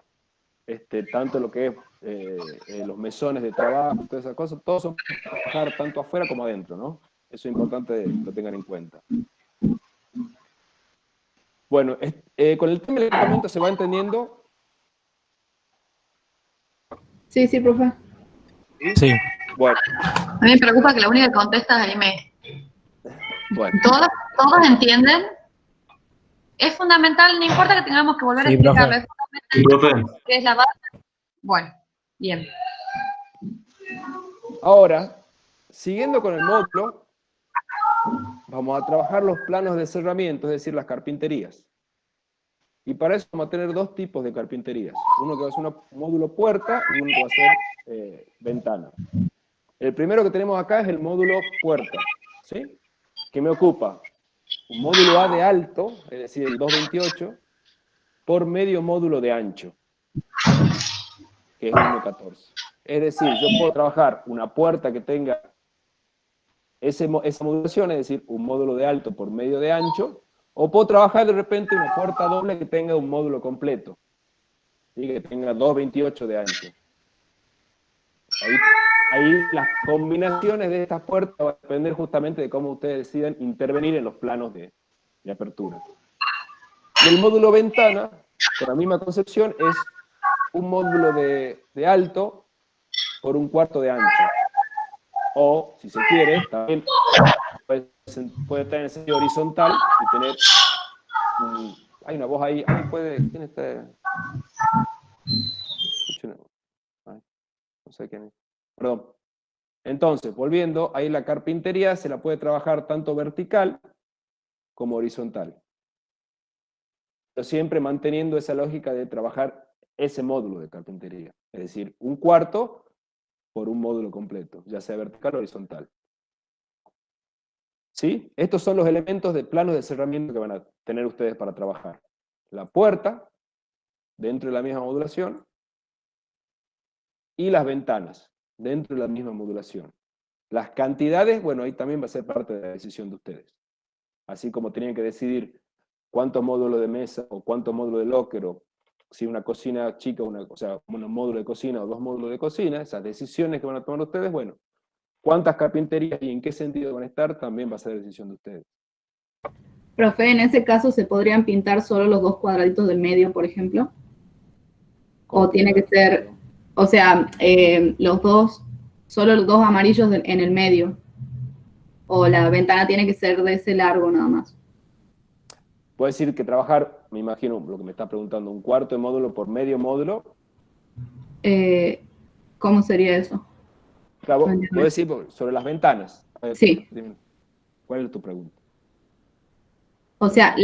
tanto lo que es los mesones de trabajo, todas esas cosas, todos son para trabajar tanto afuera como adentro, ¿no? Eso es importante que lo tengan en cuenta. Bueno, con el tema del equipamiento se va entendiendo. Sí, sí, profe. Sí. Bueno, A mí me preocupa que la única que contesta es Aime. bueno. ¿Todos entienden? Es fundamental, no importa que tengamos que volver a Sí, explicarlo, profe. es fundamental Profe, que es la base. Bueno, bien. Ahora, siguiendo con el módulo, vamos a trabajar los planos de cerramiento, es decir, las carpinterías. Y para eso vamos a tener dos tipos de carpinterías. Uno que va a ser un módulo puerta y uno que va a ser ventana. El primero que tenemos acá es el módulo puerta, ¿sí? Que me ocupa un módulo A de alto, es decir, el 228, por medio módulo de ancho, que es 1.14. Es decir, yo puedo trabajar una puerta que tenga esa modulación, es decir, un módulo de alto por medio de ancho, o puedo trabajar de repente una puerta doble que tenga un módulo completo, ¿sí? Que tenga 2.28 de ancho. Ahí las combinaciones de estas puertas van a depender justamente de cómo ustedes decidan intervenir en los planos de apertura. Y el módulo ventana, con la misma concepción, es un módulo de alto por 1/4 de ancho. O, si se quiere, también puede estar en el sentido horizontal y tener... hay una voz ahí. ¿Alguien puede...? ¿Quién está? Ay, no sé quién es. Perdón. Entonces, volviendo, ahí la carpintería se la puede trabajar tanto vertical como horizontal. Pero siempre manteniendo esa lógica de trabajar ese módulo de carpintería. Es decir, 1/4 por un módulo completo, ya sea vertical o horizontal. ¿Sí? Estos son los elementos de planos de cerramiento que van a tener ustedes para trabajar. La puerta, dentro de la misma modulación, y las ventanas, dentro de la misma modulación. Las cantidades, bueno, ahí también va a ser parte de la decisión de ustedes. Así como tenían que decidir cuántos módulos de mesa o cuántos módulos de locker, o si una cocina chica, o sea, un módulo de cocina o 2 módulos de cocina, esas decisiones que van a tomar ustedes, bueno, cuántas carpinterías y en qué sentido van a estar, también va a ser decisión de ustedes. Profe, en ese caso, ¿se podrían pintar solo los 2 cuadraditos del medio, por ejemplo? ¿O tiene que ser, o sea, solo los 2 amarillos en el medio? ¿O la ventana tiene que ser de ese largo nada más? Puedo decir que trabajar, me imagino lo que me está preguntando, 1/4 de módulo por medio módulo. ¿Cómo sería eso? Claro, No entiendo. puedo decir sobre las ventanas. Sí. ¿Cuál es tu pregunta? O sea,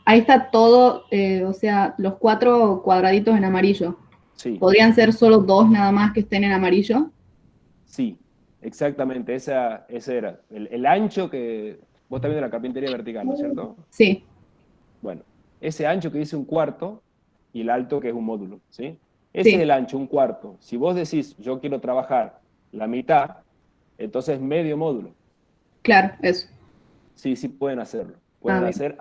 ahí está todo, o sea, los 4 cuadraditos en amarillo. Sí. ¿Podrían ser solo 2 nada más que estén en amarillo? Sí, exactamente, ese era. El ancho que... Vos estás viendo la carpintería vertical, ¿no es cierto? Sí. Bueno, ese ancho que dice 1/4 y el alto que es un módulo, ¿sí? Ese Sí. es el ancho, 1/4. Si vos decís, yo quiero trabajar la mitad, entonces medio módulo. Claro, eso. Sí, sí pueden hacerlo. Pueden bien. hacer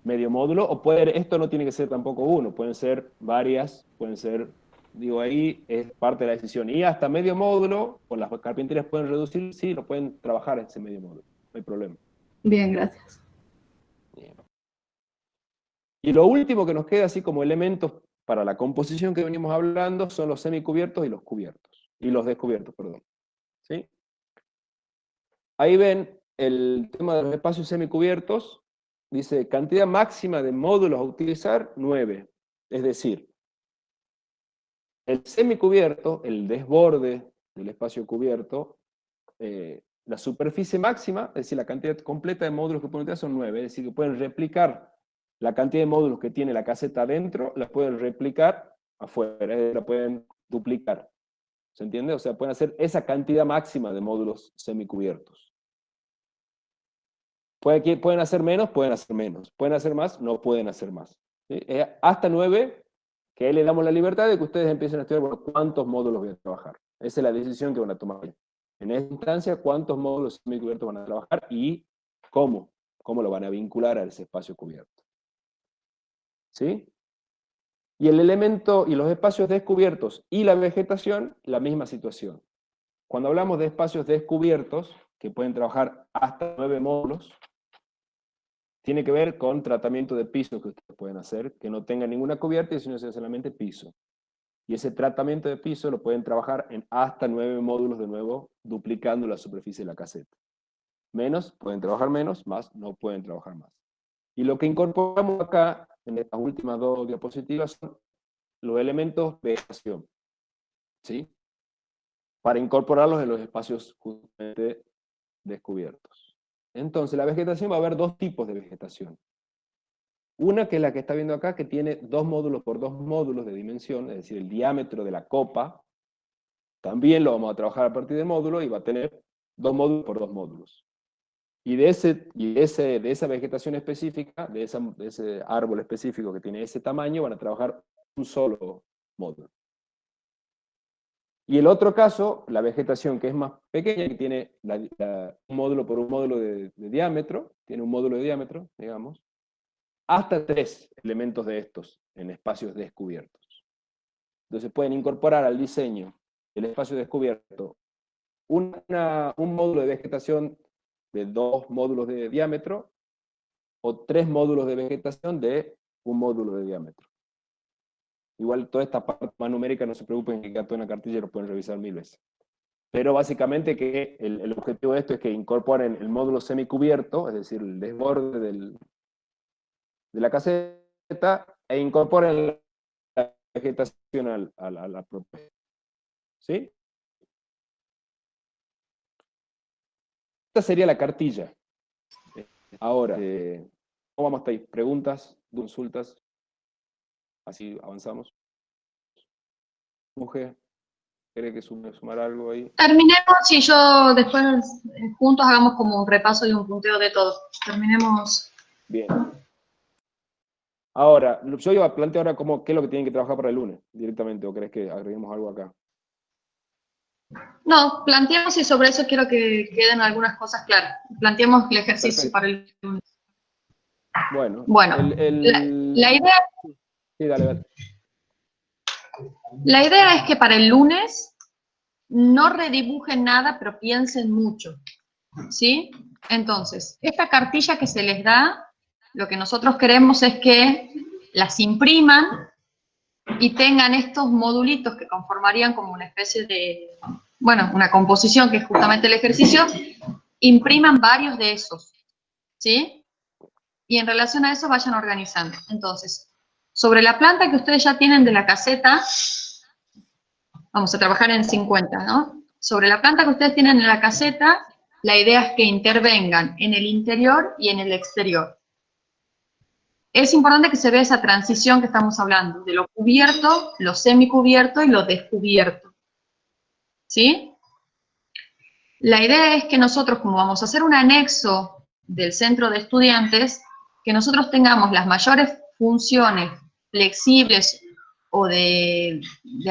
medio módulo, o esto no tiene que ser tampoco uno, pueden ser varias, pueden ser, digo, ahí es parte de la decisión. Y hasta medio módulo, o las carpinterías pueden reducir, sí, lo pueden trabajar ese medio módulo, no hay problema. Bien, gracias. Bien. Y lo último que nos queda así como elementos para la composición que venimos hablando son los semicubiertos y los cubiertos, y los descubiertos, perdón. ¿Sí? Ahí ven el tema de los espacios semicubiertos. dice cantidad máxima de módulos a utilizar, 9. Es decir, el semicubierto, el desborde del espacio cubierto, la superficie máxima, es decir, la cantidad completa de módulos que pueden utilizar son 9, es decir, que pueden replicar la cantidad de módulos que tiene la caseta adentro, la pueden replicar afuera, la pueden duplicar. ¿Se entiende? O sea, pueden hacer esa cantidad máxima de módulos semicubiertos. Pueden hacer menos, pueden hacer menos. Pueden hacer más, no pueden hacer más. ¿Sí? Hasta 9, que ahí le damos la libertad de que ustedes empiecen a estudiar, bueno, cuántos módulos voy a trabajar. Esa es la decisión que van a tomar. En esta instancia, cuántos módulos semicubiertos van a trabajar y cómo lo van a vincular a ese espacio cubierto. ¿Sí? Y el elemento, y los espacios descubiertos y la vegetación, la misma situación. Cuando hablamos de espacios descubiertos, que pueden trabajar hasta 9 módulos, tiene que ver con tratamiento de piso que ustedes pueden hacer, que no tenga ninguna cubierta y sino sea solamente piso. Y ese tratamiento de piso lo pueden trabajar en hasta 9 módulos de nuevo, duplicando la superficie de la caseta. Menos, pueden trabajar menos, más, no pueden trabajar más. Y lo que incorporamos acá, en estas últimas 2 diapositivas, son los elementos de vegetación, ¿sí? Para incorporarlos en los espacios justamente descubiertos. Entonces, la vegetación va a haber 2 tipos de vegetación. Una que es la que está viendo acá, que tiene 2 módulos por 2 módulos de dimensión, es decir, el diámetro de la copa, también lo vamos a trabajar a partir de módulo y va a tener 2 módulos por 2 módulos. Y de esa vegetación específica, de ese árbol específico que tiene ese tamaño, van a trabajar un solo módulo. Y el otro caso, la vegetación que es más pequeña, que tiene un módulo por un módulo de diámetro, tiene un módulo de diámetro, digamos, hasta 3 elementos de estos en espacios descubiertos. Entonces pueden incorporar al diseño del espacio descubierto un módulo de vegetación de 2 módulos de diámetro o 3 módulos de vegetación de un módulo de diámetro. Igual toda esta parte más numérica no se preocupen que queda toda en la cartilla y lo pueden revisar 1000 veces. Pero básicamente que el objetivo de esto es que incorporen el módulo semicubierto, es decir, el desborde de la caseta, e incorporen la vegetación a la propuesta. ¿Sí? Esta sería la cartilla. Ahora, ¿cómo vamos hasta ahí? ¿Preguntas? ¿Consultas? Así avanzamos. Mujer, ¿quiere que sumar algo ahí? Terminemos y yo después juntos hagamos como un repaso y un punteo de todo. Terminemos. Bien. Ahora, yo iba a plantear ahora qué es lo que tienen que trabajar para el lunes directamente, ¿o crees que agreguemos algo acá? No, planteemos y sobre eso quiero que queden algunas cosas claras. Planteemos el ejercicio. Perfecto. Para el lunes. Bueno, la idea... Sí, dale. La idea es que para el lunes no redibujen nada, pero piensen mucho, ¿sí? Entonces, esta cartilla que se les da, lo que nosotros queremos es que las impriman y tengan estos modulitos que conformarían como una especie de, bueno, una composición que es justamente el ejercicio, impriman varios de esos, ¿sí? Y en relación a eso vayan organizando. Entonces, sobre la planta que ustedes ya tienen de la caseta, vamos a trabajar en 50, ¿no? Sobre la planta que ustedes tienen en la caseta, la idea es que intervengan en el interior y en el exterior. Es importante que se vea esa transición que estamos hablando, de lo cubierto, lo semicubierto y lo descubierto. ¿Sí? La idea es que nosotros, como vamos a hacer un anexo del centro de estudiantes, que nosotros tengamos las mayores funciones flexibles o de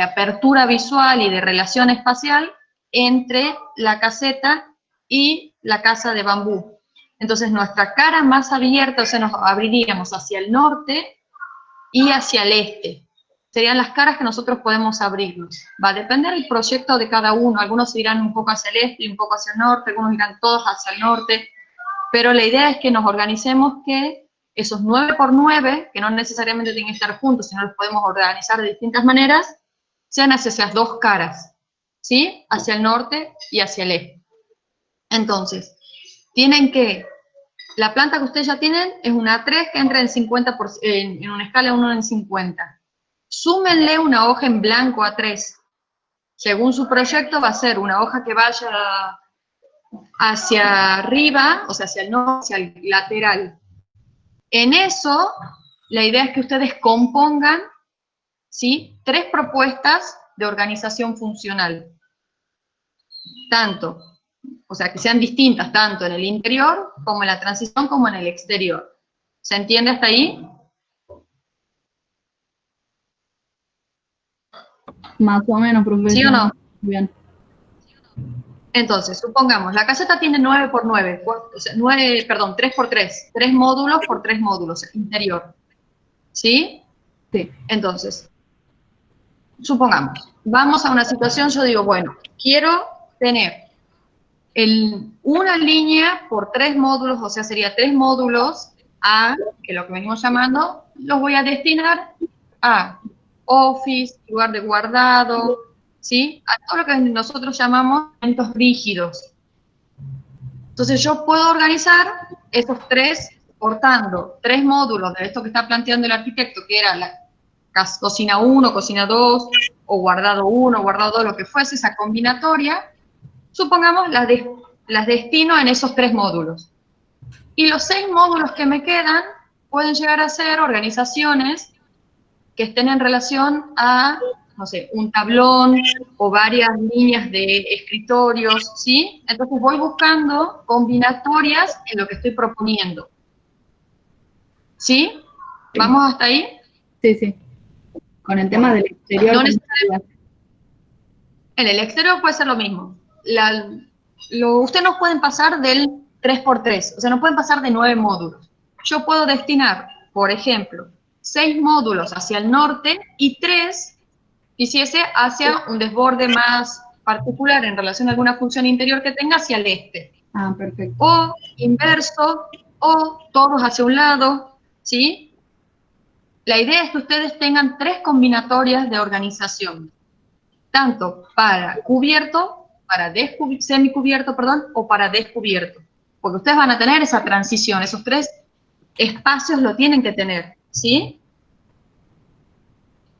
apertura visual y de relación espacial entre la caseta y la casa de bambú. Entonces nuestra cara más abierta, o sea, nos abriríamos hacia el norte y hacia el este. Serían las caras que nosotros podemos abrirnos. Va a depender del proyecto de cada uno. Algunos irán un poco hacia el este y un poco hacia el norte, algunos irán todos hacia el norte. Pero la idea es que nos organicemos que esos 9 por 9, que no necesariamente tienen que estar juntos, sino los podemos organizar de distintas maneras, sean hacia esas 2 caras, ¿sí? Hacia el norte y hacia el este. Entonces, tienen que la planta que ustedes ya tienen es una A3 que entra en 50 en una escala de 1 en 50. Súmenle una hoja en blanco A3. Según su proyecto va a ser una hoja que vaya hacia arriba, o sea, hacia el norte, hacia el lateral. En eso, la idea es que ustedes compongan, ¿sí?, 3 propuestas de organización funcional. Tanto, o sea, que sean distintas tanto en el interior, como en la transición, como en el exterior. ¿Se entiende hasta ahí? Más o menos, profesor. ¿Sí o no? Bien. Entonces, supongamos, la caseta tiene 9 por 9, o sea, 3 por 3, 3 módulos por 3 módulos, interior. ¿Sí? Sí. Entonces, supongamos, vamos a una situación, yo digo, bueno, quiero tener una línea por 3 módulos, o sea, sería 3 módulos A, que es lo que venimos llamando, los voy a destinar a office, lugar de guardado, ¿sí? A todo lo que nosotros llamamos elementos rígidos. Entonces yo puedo organizar esos 3, portando 3 módulos de esto que está planteando el arquitecto, que era la cocina 1, cocina 2, o guardado 1, guardado 2, lo que fuese, esa combinatoria. Supongamos las destino en esos 3 módulos. Y los 6 módulos que me quedan pueden llegar a ser organizaciones que estén en relación a, no sé, un tablón o varias líneas de escritorios, ¿sí? Entonces voy buscando combinatorias en lo que estoy proponiendo. ¿Sí? ¿Vamos hasta ahí? Sí, sí. Con el tema del exterior. No necesariamente. En el exterior puede ser lo mismo. Ustedes no pueden pasar del 3x3, o sea, no pueden pasar de 9 módulos. Yo puedo destinar, por ejemplo, 6 módulos hacia el norte y 3 quisiese hacia un desborde más particular en relación a alguna función interior que tenga hacia el este. Ah, perfecto. O inverso, o todos hacia un lado, ¿sí? La idea es que ustedes tengan 3 combinatorias de organización, tanto para cubierto, para semicubierto, perdón, o para descubierto. Porque ustedes van a tener esa transición, esos 3 espacios lo tienen que tener, ¿sí?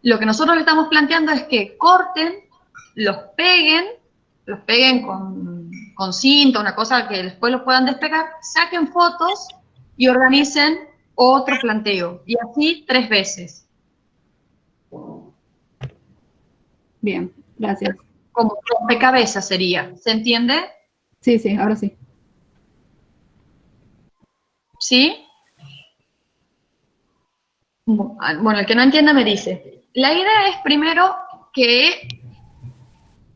Lo que nosotros le estamos planteando es que corten, los peguen con cinta, una cosa que después los puedan despegar, saquen fotos y organicen otro planteo. Y así 3 veces. Bien, gracias. Como rompecabezas sería, ¿se entiende? Sí, sí, ahora sí. ¿Sí? Bueno, el que no entienda me dice. La idea es primero que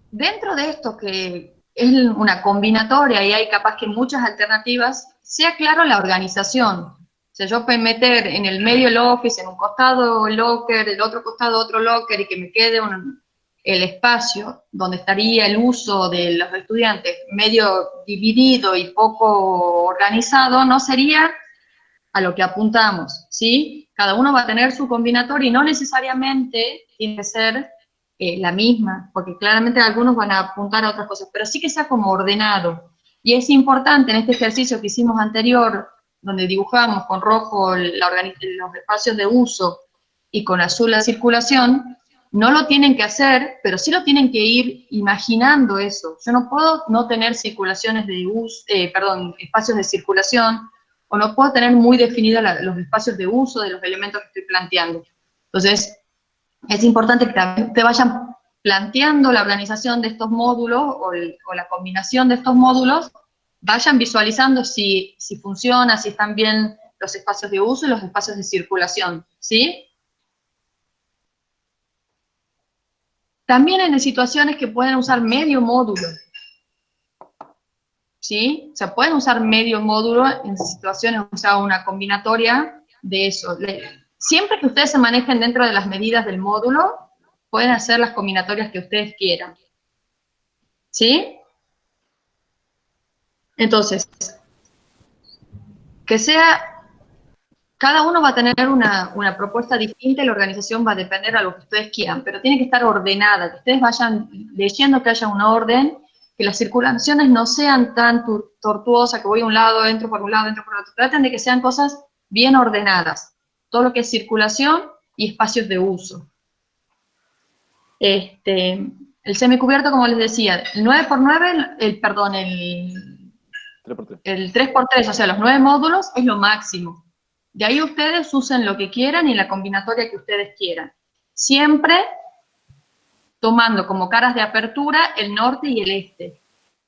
dentro de esto que es una combinatoria y hay capaz que muchas alternativas, sea claro la organización. O sea, yo puedo meter en el medio el office, en un costado el locker, el otro costado otro locker y que me quede el espacio donde estaría el uso de los estudiantes medio dividido y poco organizado, no sería a lo que apuntamos, ¿sí? Cada uno va a tener su combinatoria y no necesariamente tiene que ser la misma, porque claramente algunos van a apuntar a otras cosas, pero sí que sea como ordenado. Y es importante en este ejercicio que hicimos anterior, donde dibujamos con rojo los espacios de uso y con azul la circulación, no lo tienen que hacer, pero sí lo tienen que ir imaginando eso. Yo no puedo no tener circulaciones de uso, espacios de circulación, o no puedo tener muy definidos los espacios de uso de los elementos que estoy planteando. Entonces, es importante que te vayan planteando la organización de estos módulos o la combinación de estos módulos, vayan visualizando si funciona, si están bien los espacios de uso y los espacios de circulación, ¿sí? También hay situaciones que pueden usar medio módulo, ¿sí? O sea, pueden usar medio módulo en situaciones, o sea, una combinatoria de eso. Siempre que ustedes se manejen dentro de las medidas del módulo, pueden hacer las combinatorias que ustedes quieran. ¿Sí? Entonces, que sea, cada uno va a tener una propuesta distinta y la organización va a depender a lo que ustedes quieran, pero tiene que estar ordenada, que ustedes vayan leyendo que haya un orden que las circulaciones no sean tan tortuosas, que voy a un lado, entro por un lado, entro por otro. Traten de que sean cosas bien ordenadas. Todo lo que es circulación y espacios de uso. El semicubierto, como les decía, el 9x9, el 3x3, o sea, los 9 módulos es lo máximo. De ahí ustedes usen lo que quieran y la combinatoria que ustedes quieran. Siempre tomando como caras de apertura el norte y el este.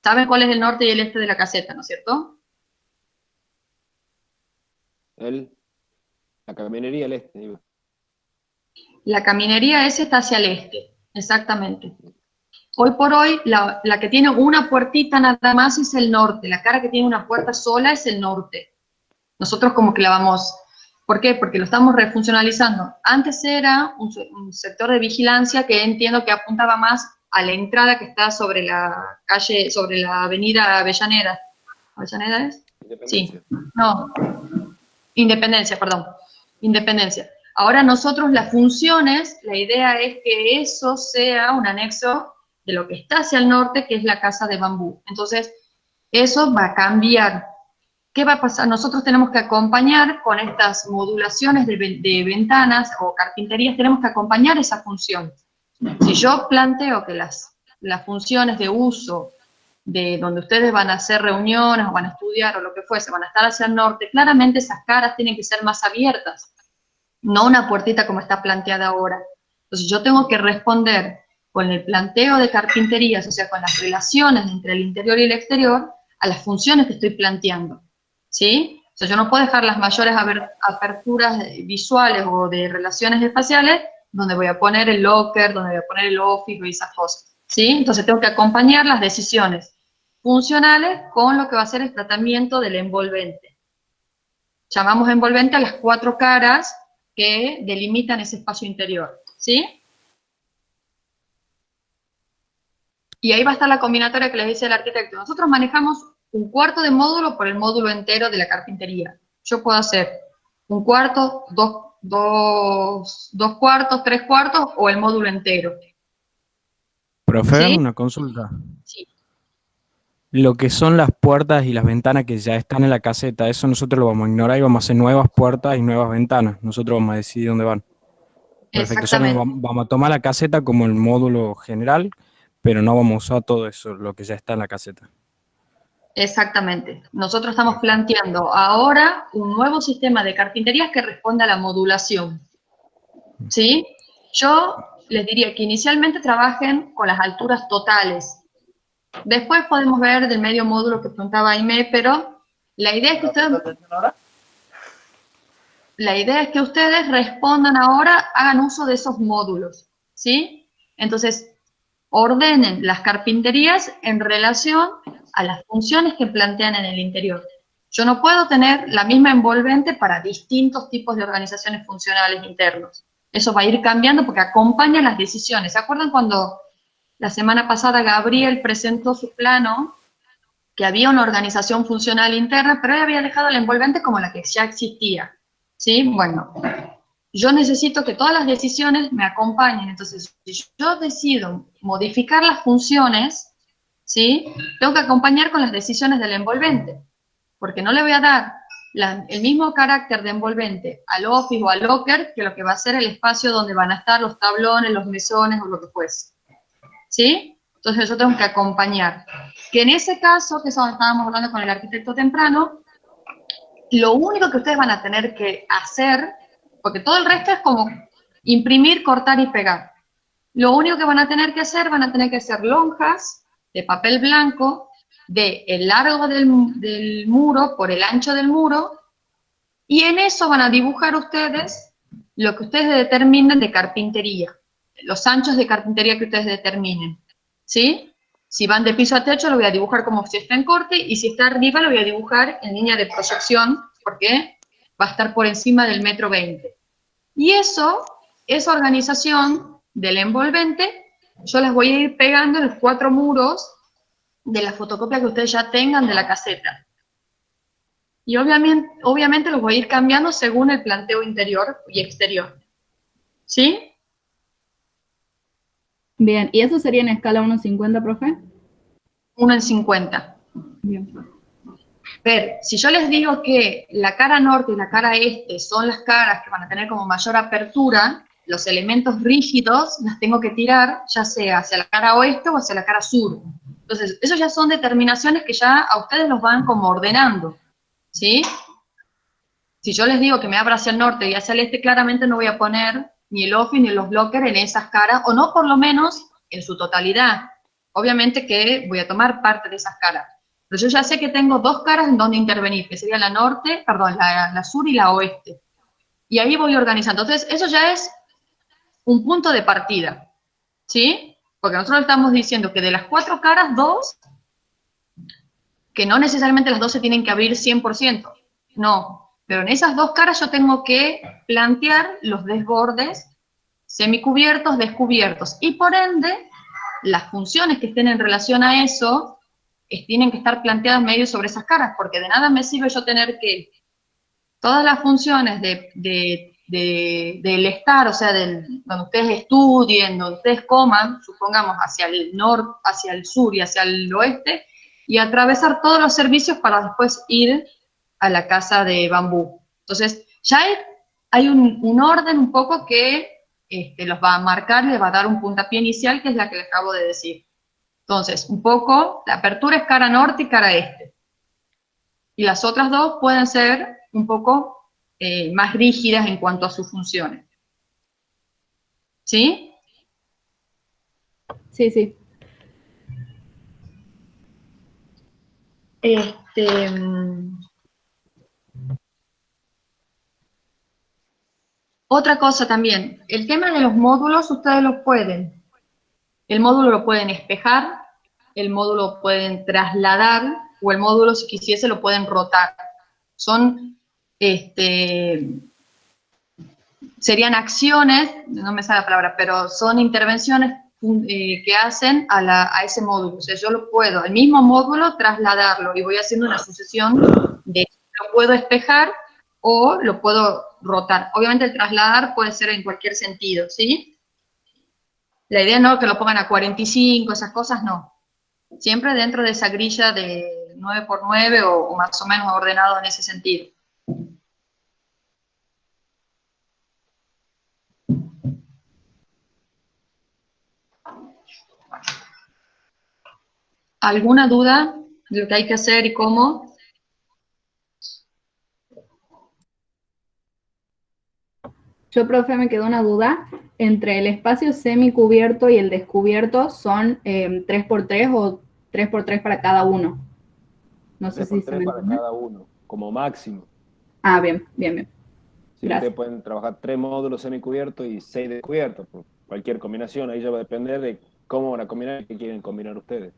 ¿Saben cuál es el norte y el este de la caseta, no es cierto? La caminería al este. Digo. La caminería ese está hacia el este, exactamente. Hoy por hoy, la que tiene una puertita nada más es el norte. La cara que tiene una puerta sola es el norte. Nosotros como que la vamos... ¿Por qué? Porque lo estamos refuncionalizando. Antes era un sector de vigilancia que entiendo que apuntaba más a la entrada que está sobre la calle, sobre la avenida Avellaneda. ¿Avellaneda es? Sí. No. Independencia, perdón. Independencia. Ahora nosotros las funciones, la idea es que eso sea un anexo de lo que está hacia el norte, que es la casa de bambú. Entonces, eso va a cambiar. ¿Qué va a pasar? Nosotros tenemos que acompañar con estas modulaciones de ventanas o carpinterías, tenemos que acompañar esas funciones. Si yo planteo que las funciones de uso de donde ustedes van a hacer reuniones o van a estudiar o lo que fuese, van a estar hacia el norte, claramente esas caras tienen que ser más abiertas, no una puertita como está planteada ahora. Entonces yo tengo que responder con el planteo de carpinterías, o sea, con las relaciones entre el interior y el exterior, a las funciones que estoy planteando. ¿Sí? O sea, yo no puedo dejar las mayores aperturas visuales o de relaciones espaciales donde voy a poner el locker, donde voy a poner el office y esas cosas. ¿Sí? Entonces tengo que acompañar las decisiones funcionales con lo que va a ser el tratamiento del envolvente. Llamamos envolvente a las 4 caras que delimitan ese espacio interior. ¿Sí? Y ahí va a estar la combinatoria que les dice el arquitecto. Nosotros manejamos un cuarto de módulo por el módulo entero de la carpintería. Yo puedo hacer un cuarto, dos cuartos, 3 cuartos o el módulo entero. Profe, ¿Sí? una consulta. Sí. Lo que son las puertas y las ventanas que ya están en la caseta, eso nosotros lo vamos a ignorar y vamos a hacer nuevas puertas y nuevas ventanas. Nosotros vamos a decidir dónde van. Perfecto, o sea, Exactamente. vamos a tomar la caseta como el módulo general, pero no vamos a usar todo eso, lo que ya está en la caseta. Exactamente. Nosotros estamos planteando ahora un nuevo sistema de carpinterías que responda a la modulación. ¿Sí? Yo les diría que inicialmente trabajen con las alturas totales. Después podemos ver del medio módulo que preguntaba Aimé, pero la idea es que ustedes respondan ahora, hagan uso de esos módulos. ¿Sí? Entonces, ordenen las carpinterías en relación a las funciones que plantean en el interior. Yo no puedo tener la misma envolvente para distintos tipos de organizaciones funcionales internos. Eso va a ir cambiando porque acompaña las decisiones. ¿Se acuerdan cuando la semana pasada Gabriel presentó su plano? Que había una organización funcional interna, pero él había dejado la envolvente como la que ya existía. ¿Sí? Bueno, yo necesito que todas las decisiones me acompañen. Entonces, si yo decido modificar las funciones, ¿sí? Tengo que acompañar con las decisiones del envolvente, porque no le voy a dar el mismo carácter de envolvente al office o al locker que lo que va a ser el espacio donde van a estar los tablones, los mesones o lo que fuese. ¿Sí? Entonces yo tengo que acompañar. Que en ese caso, que estábamos hablando con el arquitecto temprano, lo único que ustedes van a tener que hacer, porque todo el resto es como imprimir, cortar y pegar. Lo único que van a tener que hacer lonjas de papel blanco del largo del muro por el ancho del muro, y en eso van a dibujar ustedes lo que ustedes determinen de carpintería, los anchos de carpintería que ustedes determinen, ¿sí? Si van de piso a techo lo voy a dibujar como si está en corte, y si está arriba lo voy a dibujar en línea de proyección, porque va a estar por encima del 1,20 m. Y eso, esa organización del envolvente, yo las voy a ir pegando en los 4 muros de la fotocopia que ustedes ya tengan de la caseta. Y obviamente los voy a ir cambiando según el planteo interior y exterior. ¿Sí? Bien, ¿y eso sería en escala 1.50, profe? 1 en 50. Bien. Pero si yo les digo que la cara norte y la cara este son las caras que van a tener como mayor apertura, los elementos rígidos las tengo que tirar ya sea hacia la cara oeste o hacia la cara sur. Entonces, esos ya son determinaciones que ya a ustedes los van como ordenando, ¿sí? Si yo les digo que me abra hacia el norte y hacia el este, claramente no voy a poner ni el office ni los blockers en esas caras, o no por lo menos en su totalidad. Obviamente que voy a tomar parte de esas caras. Pero yo ya sé que tengo dos caras en donde intervenir, que sería la norte, perdón, la sur y la oeste. Y ahí voy organizando. Entonces, eso ya es un punto de partida, ¿sí? Porque nosotros estamos diciendo que de las 4 caras, 2, que no necesariamente las 2 se tienen que abrir 100%, no. Pero en esas 2 caras yo tengo que plantear los desbordes semicubiertos, descubiertos. Y por ende, las funciones que estén en relación a eso tienen que estar planteadas medio sobre esas caras, porque de nada me sirve yo tener que todas las funciones del estar, o sea, donde ustedes estudien, donde ustedes coman, supongamos hacia el norte, hacia el sur y hacia el oeste, y atravesar todos los servicios para después ir a la casa de bambú. Entonces, ya hay un orden un poco que los va a marcar y les va a dar un puntapié inicial, que es la que les acabo de decir. Entonces, un poco, la apertura es cara norte y cara este. Y las otras dos pueden ser un poco más rígidas en cuanto a sus funciones. ¿Sí? Sí, sí. Otra cosa también, el tema de los módulos, ustedes los pueden. El módulo lo pueden espejar, el módulo lo pueden trasladar, o el módulo, si quisiese, lo pueden rotar. Son, serían acciones, no me sale la palabra, pero son intervenciones que hacen a ese módulo. O sea, yo lo puedo, el mismo módulo, trasladarlo, y voy haciendo una sucesión de, lo puedo espejar o lo puedo rotar. Obviamente el trasladar puede ser en cualquier sentido, ¿sí? La idea no es que lo pongan a 45, esas cosas no. Siempre dentro de esa grilla de 9×9 o más o menos ordenado en ese sentido. ¿Alguna duda de lo que hay que hacer y cómo? Yo, profe, me quedó una duda. Entre el espacio semicubierto y el descubierto, ¿son 3×3 o 3×3 para cada uno? No sé si se 3×3 me para entiende. cada uno, como máximo. Ah, bien, bien, bien. Sí, Gracias. ustedes pueden trabajar 3 módulos semicubiertos y 6 descubiertos, por cualquier combinación. Ahí ya va a depender de cómo van a combinar y qué quieren combinar ustedes.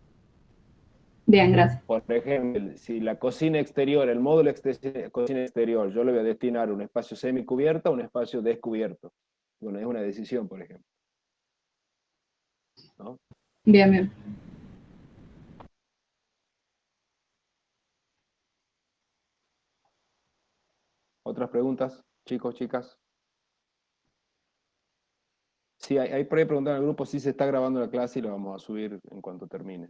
Bien, gracias. Por ejemplo, si la cocina exterior, el módulo cocina exterior, yo le voy a destinar un espacio semicubierto a un espacio descubierto. Bueno, es una decisión, por ejemplo. ¿No? Bien, bien. ¿Otras preguntas, chicos, chicas? Sí, hay por ahí preguntar al grupo si se está grabando la clase y lo vamos a subir en cuanto termine.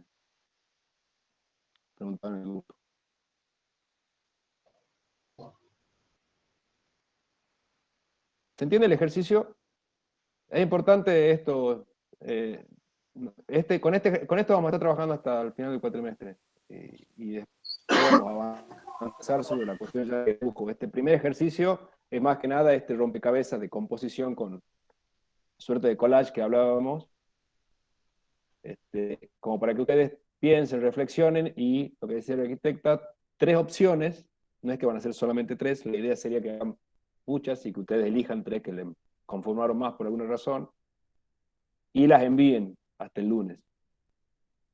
Preguntar en el grupo. ¿Se entiende el ejercicio? Es importante esto. Con esto vamos a estar trabajando hasta el final del cuatrimestre. Y después vamos a avanzar sobre la cuestión ya de dibujo. Este primer ejercicio es más que nada este rompecabezas de composición con suerte de collage que hablábamos. Como para que ustedes piensen, reflexionen y, lo que decía el arquitecta, 3 opciones. No es que van a ser solamente 3, la idea sería que hagan muchas y que ustedes elijan 3 que les conformaron más por alguna razón y las envíen hasta el lunes.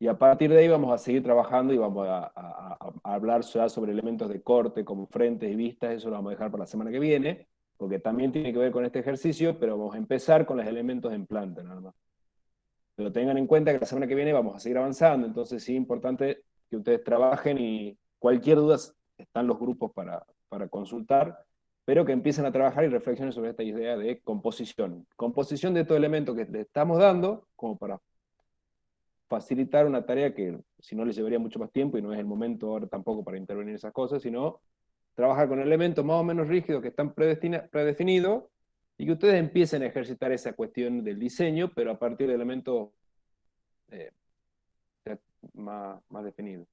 Y a partir de ahí vamos a seguir trabajando y vamos a hablar ya sobre elementos de corte como frentes y vistas. Eso lo vamos a dejar para la semana que viene, porque también tiene que ver con este ejercicio, pero vamos a empezar con los elementos en planta nada más. Pero tengan en cuenta que la semana que viene vamos a seguir avanzando, entonces sí es importante que ustedes trabajen y cualquier duda están los grupos para consultar, pero que empiecen a trabajar y reflexionen sobre esta idea de composición. Composición de todo elemento que le estamos dando, como para facilitar una tarea que si no les llevaría mucho más tiempo, y no es el momento ahora tampoco para intervenir en esas cosas, sino trabajar con elementos más o menos rígidos que están predefinidos, y que ustedes empiecen a ejercitar esa cuestión del diseño, pero a partir de elementos más definidos.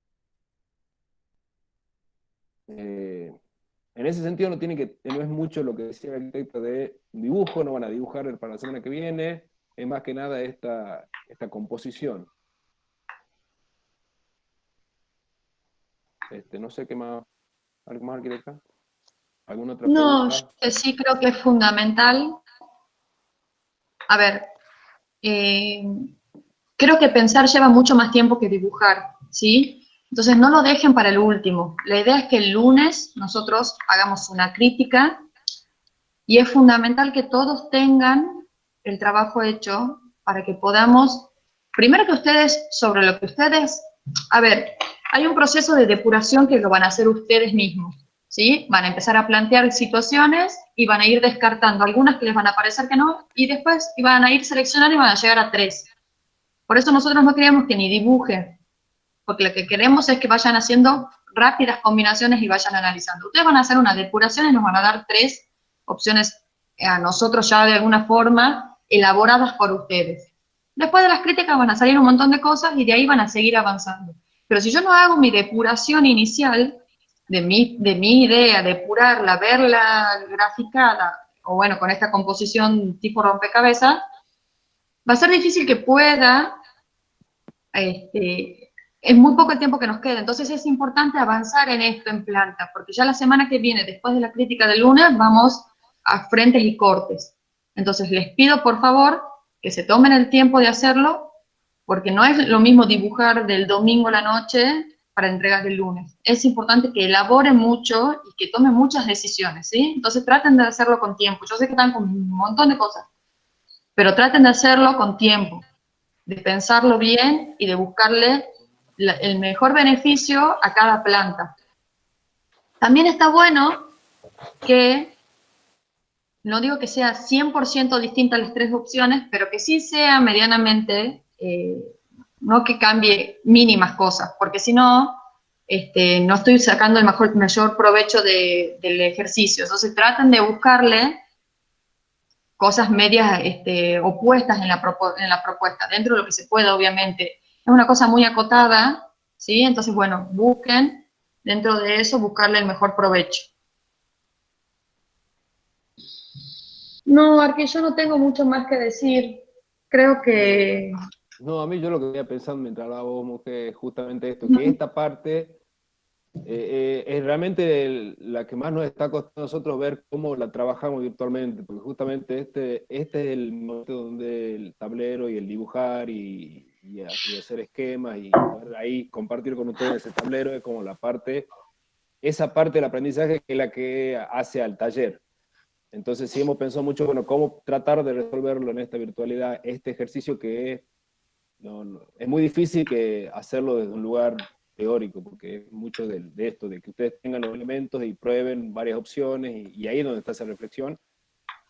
En ese sentido no es mucho lo que decía el arquitecto de dibujo, no van a dibujar para la semana que viene, es más que nada esta composición. No sé qué más. ¿Algo más, arquitecta? ¿Alguna otra No, pregunta? yo sí creo que es fundamental. A ver, creo que pensar lleva mucho más tiempo que dibujar, ¿sí? Entonces no lo dejen para el último. La idea es que el lunes nosotros hagamos una crítica y es fundamental que todos tengan el trabajo hecho para que podamos, primero que ustedes, sobre lo que ustedes, a ver, hay un proceso de depuración que lo van a hacer ustedes mismos, ¿sí? Van a empezar a plantear situaciones y van a ir descartando algunas que les van a parecer que no, y después van a ir seleccionando y van a llegar a 3. Por eso nosotros no queremos que ni dibujen, porque lo que queremos es que vayan haciendo rápidas combinaciones y vayan analizando. Ustedes van a hacer una depuración y nos van a dar 3 opciones a nosotros ya de alguna forma elaboradas por ustedes. Después de las críticas van a salir un montón de cosas y de ahí van a seguir avanzando. Pero si yo no hago mi depuración inicial de mi idea, depurarla, verla graficada, o bueno, con esta composición tipo rompecabezas, va a ser difícil que pueda, es muy poco el tiempo que nos queda, entonces es importante avanzar en esto en planta, porque ya la semana que viene, después de la crítica del lunes, vamos a frentes y cortes. Entonces les pido por favor que se tomen el tiempo de hacerlo, porque no es lo mismo dibujar del domingo a la noche para entregas del lunes. Es importante que elaboren mucho y que tomen muchas decisiones, ¿sí? Entonces traten de hacerlo con tiempo. Yo sé que están con un montón de cosas, pero traten de hacerlo con tiempo, de pensarlo bien y de buscarle el mejor beneficio a cada planta. También está bueno que, no digo que sea 100% distinta a las 3 opciones, pero que sí sea medianamente, no que cambie mínimas cosas, porque si no, no estoy sacando el mayor provecho del ejercicio. Entonces traten de buscarle cosas medias opuestas en la propuesta, dentro de lo que se pueda, obviamente. Es una cosa muy acotada, ¿sí? Entonces, bueno, busquen dentro de eso, buscarle el mejor provecho. No, Arqui, yo no tengo mucho más que decir. Creo que... No, a mí yo lo que había pensado mientras hablábamos que es justamente esto, que esta parte es realmente la que más nos está costando a nosotros ver cómo la trabajamos virtualmente, porque justamente este es el momento donde el tablero y el dibujar y hacer esquemas y poder ahí compartir con ustedes ese tablero es como esa parte del aprendizaje que es la que hace al taller. Entonces sí hemos pensado mucho, bueno, cómo tratar de resolverlo en esta virtualidad, este ejercicio que es muy difícil que hacerlo desde un lugar teórico, porque es mucho de esto, de que ustedes tengan los elementos y prueben varias opciones, y ahí es donde está esa reflexión,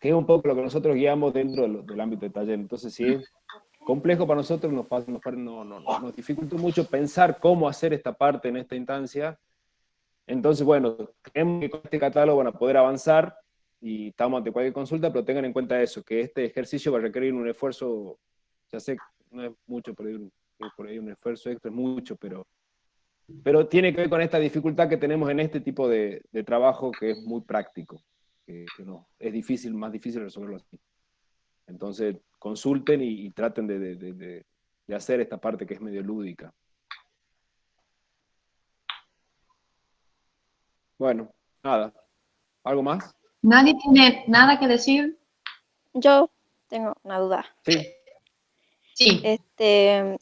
que es un poco lo que nosotros guiamos dentro del ámbito de taller. Entonces sí es complejo para nosotros, nos dificulta mucho pensar cómo hacer esta parte en esta instancia. Entonces, bueno, creemos que con este catálogo van a poder avanzar, y estamos ante cualquier consulta, pero tengan en cuenta eso, que este ejercicio va a requerir un esfuerzo, ya sé, no es mucho, por ahí un esfuerzo extra es mucho, pero tiene que ver con esta dificultad que tenemos en este tipo de trabajo, que es muy práctico, que no, es más difícil resolverlo así. Entonces, consulten y traten de hacer esta parte que es medio lúdica. Bueno, nada. ¿Algo más? ¿Nadie tiene nada que decir? Yo tengo una duda. Sí. Sí.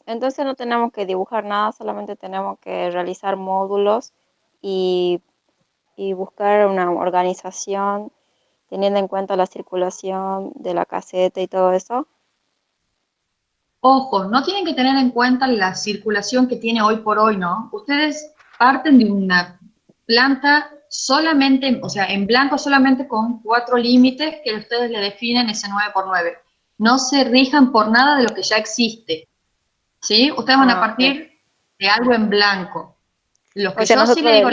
Entonces no tenemos que dibujar nada, solamente tenemos que realizar módulos y buscar una organización teniendo en cuenta la circulación de la caseta y todo eso. Ojo, no tienen que tener en cuenta la circulación que tiene hoy por hoy, ¿no? Ustedes parten de una planta solamente, o sea, en blanco solamente con 4 límites que ustedes le definen ese 9×9. No se rijan por nada de lo que ya existe. ¿sí? Ustedes van a Ah, partir de algo en blanco. Lo que O sea, yo sí le digo,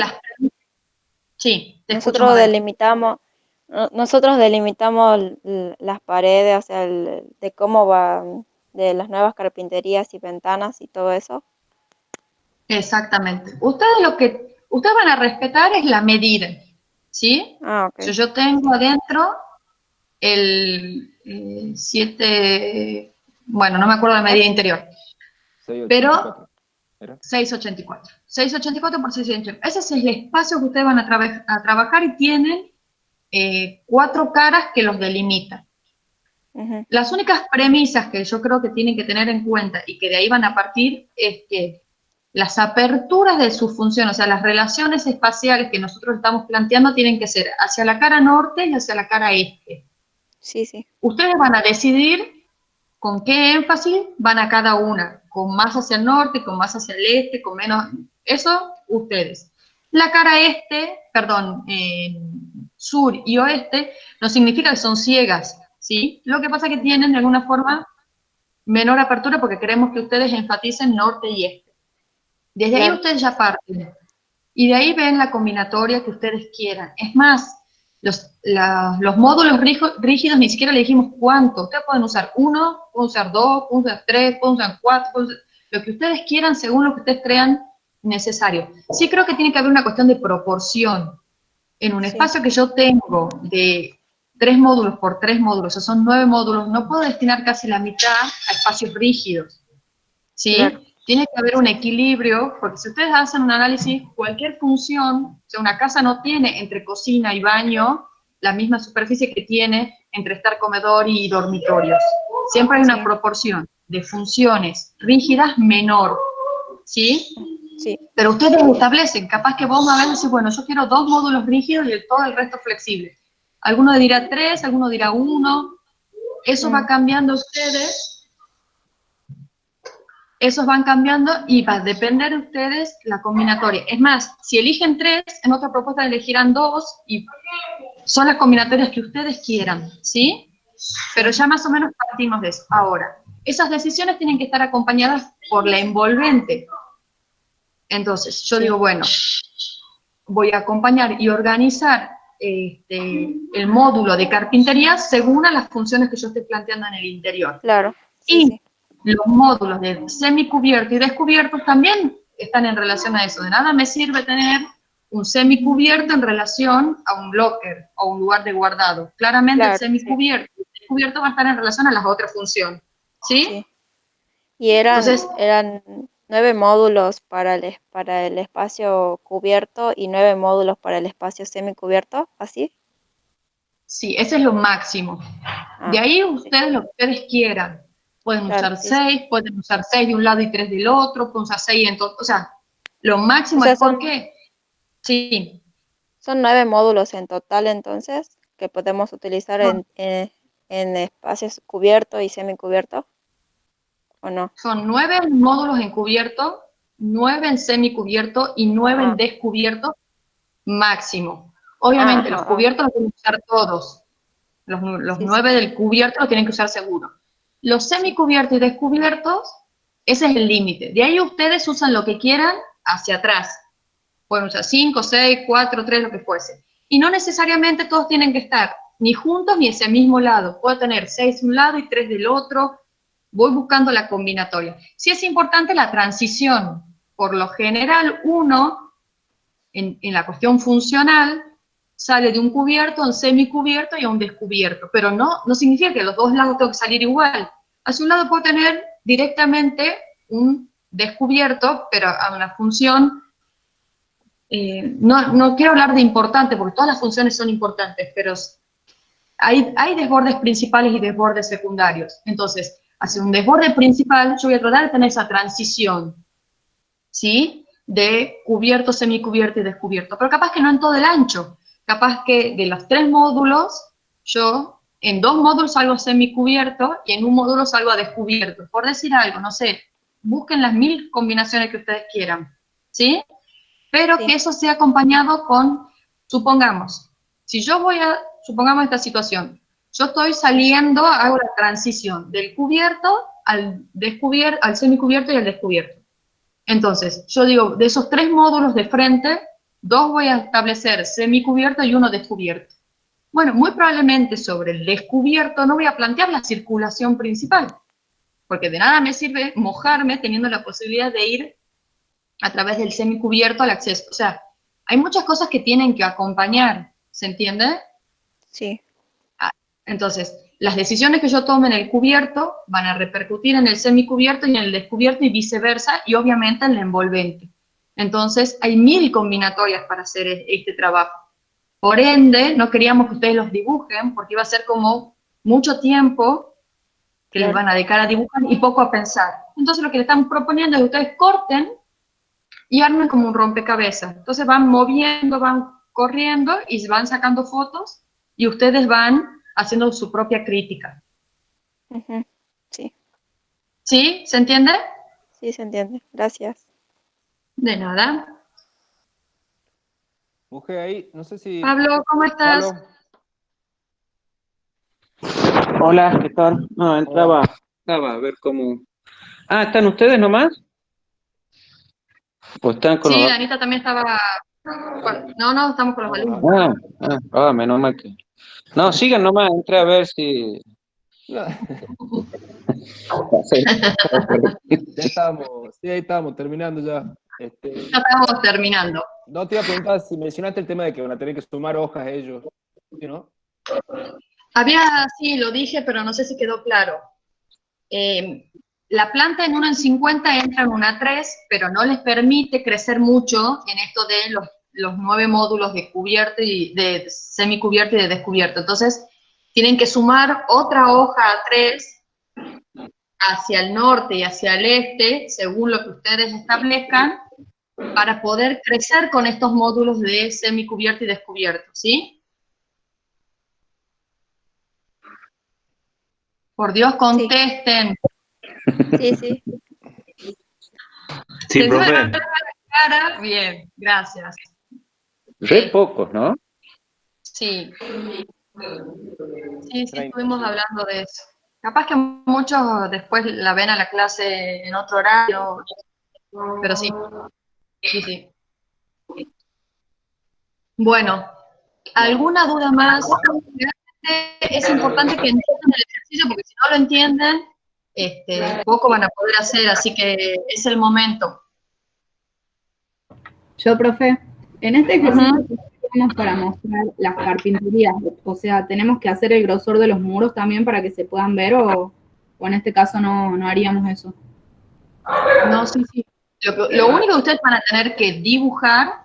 sí, te escucho, nosotros Mabel. delimitamos, nosotros delimitamos las paredes, o sea, de cómo va, de las nuevas carpinterías y ventanas y todo eso. Exactamente. Ustedes van a respetar es la medida, ¿sí? Ah, Si ok. yo tengo adentro el 7, bueno, no me acuerdo la medida interior, pero 684. ¿Era? 684. 684 por 684. Ese es el espacio que ustedes van a trabajar y tienen 4 caras que los delimitan. Ujú. Las únicas premisas que yo creo que tienen que tener en cuenta y que de ahí van a partir es que las aperturas de su función, o sea, las relaciones espaciales que nosotros estamos planteando tienen que ser hacia la cara norte y hacia la cara este. Sí, sí. Ustedes van a decidir con qué énfasis van a cada una, con más hacia el norte, con más hacia el este, con menos, eso ustedes. La cara este, perdón, sur y oeste, no significa que son ciegas, ¿sí? Lo que pasa es que tienen de alguna forma menor apertura porque queremos que ustedes enfaticen norte y este. Desde ahí Claro. ustedes ya parten. Y de ahí ven la combinatoria que ustedes quieran. Es más, los módulos rígidos ni siquiera le dijimos cuánto. Ustedes pueden usar 1, pueden usar 2, pueden usar 3, pueden usar 4, lo que ustedes quieran según lo que ustedes crean necesario. Sí creo que tiene que haber una cuestión de proporción. En un Sí. espacio que yo tengo de 3 módulos por 3 módulos, o sea, son 9 módulos, no puedo destinar casi la mitad a espacios rígidos, ¿sí? Claro. Tiene que haber un equilibrio, porque si ustedes hacen un análisis, cualquier función, o sea, una casa no tiene entre cocina y baño la misma superficie que tiene entre estar comedor y dormitorios. Siempre hay una Sí. proporción de funciones rígidas menor, ¿sí? Sí. Pero ustedes establecen, capaz que vos a veces decís, bueno, yo quiero 2 módulos rígidos y todo el resto flexible. Alguno dirá 3, alguno dirá 1, eso va cambiando ustedes. Esos van cambiando y va a depender de ustedes la combinatoria. Es más, si eligen 3, en otra propuesta elegirán 2 y son las combinatorias que ustedes quieran, ¿sí? Pero ya más o menos partimos de eso. Ahora, esas decisiones tienen que estar acompañadas por la envolvente. Entonces, yo digo, bueno, voy a acompañar y organizar el módulo de carpintería según a las funciones que yo estoy planteando en el interior. Claro. Sí, Y sí. los módulos de semicubierto y descubiertos también están en relación a eso. De nada me sirve tener un semicubierto en relación a un locker o un lugar de guardado. Claramente el Claro, sí. semicubierto y el descubierto va a estar en relación a las otras funciones. ¿Sí? Sí. Y eran Entonces, 9 módulos para el espacio cubierto y 9 módulos para el espacio semicubierto, ¿así? sí, ese es lo máximo. De Ah, ahí sí. ustedes lo que ustedes quieran. Pueden Claro, usar sí, sí. 6, pueden usar 6 de un lado y 3 del otro, pueden usar 6 en todo. O sea, lo O máximo sea, es porque, sí, son 9 módulos en total entonces que podemos utilizar son en espacios cubierto y semicubierto, ¿o no? Son 9 módulos en cubierto, 9 en semicubierto y 9 en Ah, descubierto máximo. ah, Obviamente los ajá, ah. cubiertos los tienen que usar todos. Los Sí, sí, 9 del cubierto los tienen que usar seguro. Los sí. semicubiertos y descubiertos, ese es el límite. De ahí ustedes usan lo que quieran hacia atrás. Pueden usar 5, 6, 4, 3, lo que fuese. Y no necesariamente todos tienen que estar ni juntos ni hacia el mismo lado. Puedo tener 6 de un lado y 3 del otro. Voy buscando la combinatoria. Sí es importante la transición. Por lo general, uno, en la cuestión funcional, sale de un cubierto a un semicubierto y a un descubierto. Pero no significa que los dos lados tengan que salir igual. Hacia un lado puedo tener directamente un descubierto, pero a una función no quiero hablar de importante, porque todas las funciones son importantes, pero hay desbordes principales y desbordes secundarios. Entonces, hacia un desborde principal, yo voy a tratar de tener esa transición, ¿sí? De cubierto, semicubierto y descubierto. Pero capaz que no en todo el ancho. Capaz que de los 3 módulos, yo en 2 módulos salgo a semicubierto y en un módulo salgo a descubierto. Por decir algo, no sé, busquen las 1000 combinaciones que ustedes quieran, ¿sí? Pero Sí. que eso sea acompañado con, supongamos, si yo supongamos esta situación, yo estoy saliendo, hago la transición del cubierto al descubierto, al semicubierto y al descubierto. Entonces, yo digo, de esos 3 módulos de frente, 2 voy a establecer semicubierto y 1 descubierto. Bueno, muy probablemente sobre el descubierto no voy a plantear la circulación principal, porque de nada me sirve mojarme teniendo la posibilidad de ir a través del semicubierto al acceso. O sea, hay muchas cosas que tienen que acompañar, ¿se entiende? Sí. Entonces, las decisiones que yo tome en el cubierto van a repercutir en el semicubierto y en el descubierto y viceversa, y obviamente en la envolvente. Entonces, hay 1000 combinatorias para hacer este trabajo. Por ende, no queríamos que ustedes los dibujen, porque iba a ser como mucho tiempo que les van a dedicar a dibujar y poco a pensar. Entonces, lo que les estamos proponiendo es que ustedes corten y armen como un rompecabezas. Entonces, van moviendo, van corriendo y van sacando fotos y ustedes van haciendo su propia crítica. Ujú. Sí, ¿Sí? ¿Se entiende? sí, se entiende. Gracias. De nada. Mujer, ahí, no sé si... Pablo, ¿cómo estás? Pablo. Hola, ¿qué tal? No, entraba a ver cómo... Ah, ¿están ustedes nomás? ¿O están con Sí, los... Danita también estaba... No, estamos con los alumnos. Menos mal que... No, sigan nomás, entré a ver si... No. Sí. Ya estábamos, sí, ahí estábamos terminando ya. Ya estamos terminando. No te iba a preguntar si mencionaste el tema de que van a tener que sumar hojas ellos, ¿sí, no? Sí, lo dije, pero no sé si quedó claro. La planta en 1 en 50 entra en una 3, pero no les permite crecer mucho en esto de los 9 módulos de cubierto y de semicubierto y de descubierto. Entonces, tienen que sumar otra hoja a 3 hacia el norte y hacia el este, según lo que ustedes establezcan, para poder crecer con estos módulos de semicubierto y descubierto, ¿sí? Por Dios, contesten. Sí, sí. Sí, profe. Cara, bien, gracias. Re pocos, ¿no? Sí. Sí, estuvimos hablando de eso. Capaz que muchos después la ven a la clase en otro horario, pero sí. Sí. Bueno, ¿alguna duda más? Realmente es importante que entiendan el ejercicio, porque si no lo entienden, poco van a poder hacer, así que es el momento. Yo, profe, en este ejercicio tenemos para mostrar las carpinterías, o sea, tenemos que hacer el grosor de los muros también para que se puedan ver, o en este caso no haríamos eso. No, sí. Lo único que ustedes van a tener que dibujar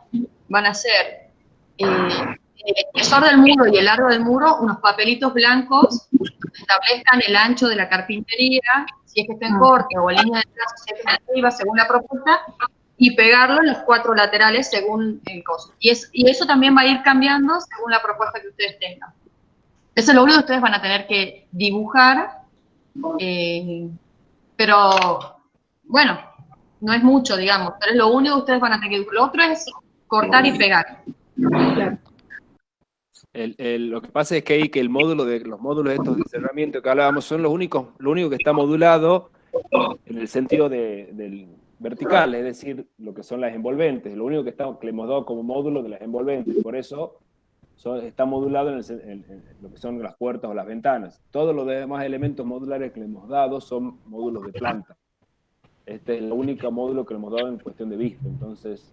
van a ser el espesor del muro y el largo del muro, unos papelitos blancos que establezcan el ancho de la carpintería, si es que está en corte o en línea de trazo, si es que está arriba, según la propuesta, y pegarlo en los 4 laterales según el costo. Y eso también va a ir cambiando según la propuesta que ustedes tengan. Eso es lo único que ustedes van a tener que dibujar, pero bueno, no es mucho, digamos, pero es lo único que ustedes van a tener que dibujar. Lo otro es cortar y pegar. Claro. Lo que pasa es que ahí que los módulos estos de cerramiento que hablábamos son lo único que está modulado en el sentido del vertical, es decir, lo que son las envolventes, lo único que le hemos dado como módulo de las envolventes, por eso está modulado en lo que son las puertas o las ventanas. Todos los demás elementos modulares que le hemos dado son módulos de planta. Este es el único módulo que le hemos dado en cuestión de vista, entonces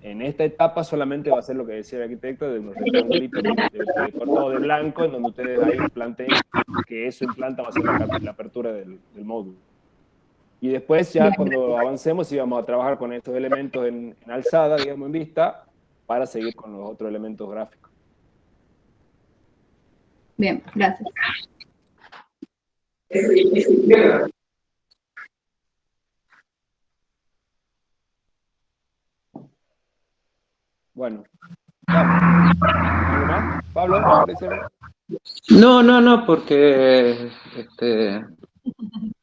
en esta etapa solamente va a ser lo que decía el arquitecto, de unos rectangulitos cortados de blanco, en donde ustedes ahí planteen que eso en planta va a ser la apertura del módulo. Y después ya cuando avancemos íbamos a trabajar con estos elementos en alzada, digamos, en vista, para seguir con los otros elementos gráficos. Bien, gracias. Bueno, ¿algo más? Pablo, ¿parece? No, porque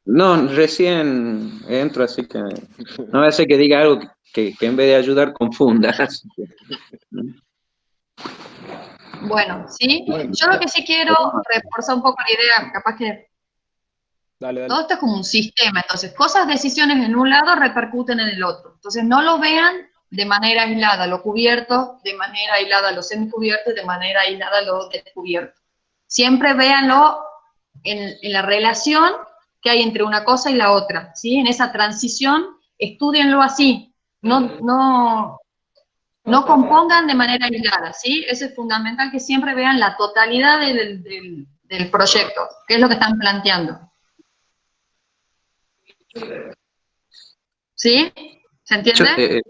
no, recién entro, así que no me hace que diga algo que en vez de ayudar confunda. Bueno, ¿sí? Yo lo que sí quiero reforzar un poco la idea, capaz que Dale, dale. Todo esto es como un sistema, entonces cosas, decisiones en un lado repercuten en el otro. Entonces no lo vean de manera aislada lo cubierto, de manera aislada lo semicubierto y de manera aislada lo descubierto. Siempre véanlo en la relación que hay entre una cosa y la otra, ¿sí? En esa transición, estúdienlo así, no compongan de manera aislada, ¿sí? Eso es fundamental, que siempre vean la totalidad del proyecto, qué es lo que están planteando. ¿Sí? ¿Se entiende?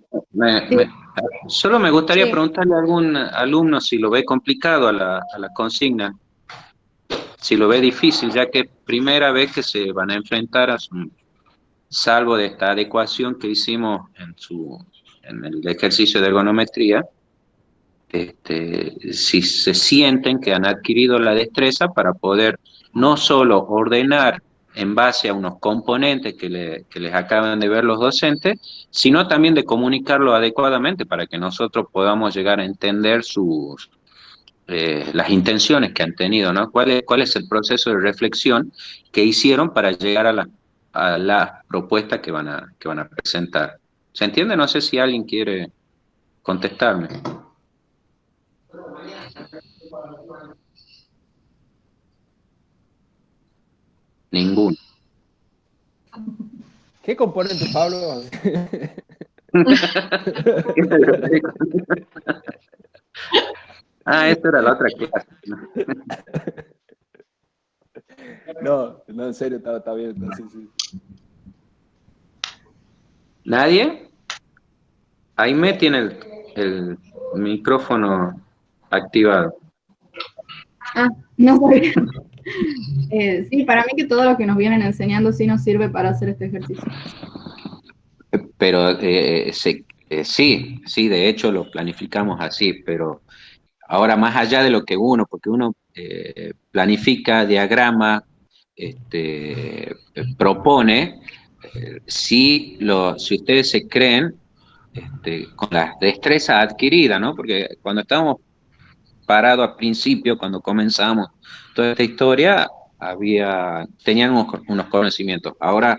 Solo me gustaría Sí. preguntarle a algún alumno si lo ve complicado a la consigna, si lo ve difícil, ya que es primera vez que se van a enfrentar a salvo de esta adecuación que hicimos en el ejercicio de ergonometría, si se sienten que han adquirido la destreza para poder no solo ordenar en base a unos componentes que les acaban de ver los docentes, sino también de comunicarlo adecuadamente para que nosotros podamos llegar a entender las intenciones que han tenido, ¿no? ¿Cuál es el proceso de reflexión que hicieron para llegar a la propuesta que van a presentar? ¿Se entiende? No sé si alguien quiere contestarme. Ninguno. ¿Qué componente, Pablo? Ah, esta era la otra clase. No, en serio, está bien, sí, sí. ¿Nadie? Aimé tiene el micrófono activado. Ah, no sabía. Sí, para mí que todo lo que nos vienen enseñando sí nos sirve para hacer este ejercicio. Pero sí, de hecho lo planificamos así, pero ahora más allá de lo que porque uno planifica, diagrama, propone, si ustedes se creen con la destreza adquirida, ¿no? Porque cuando estábamos parados al principio, cuando comenzamos toda esta historia, tenían unos conocimientos, ahora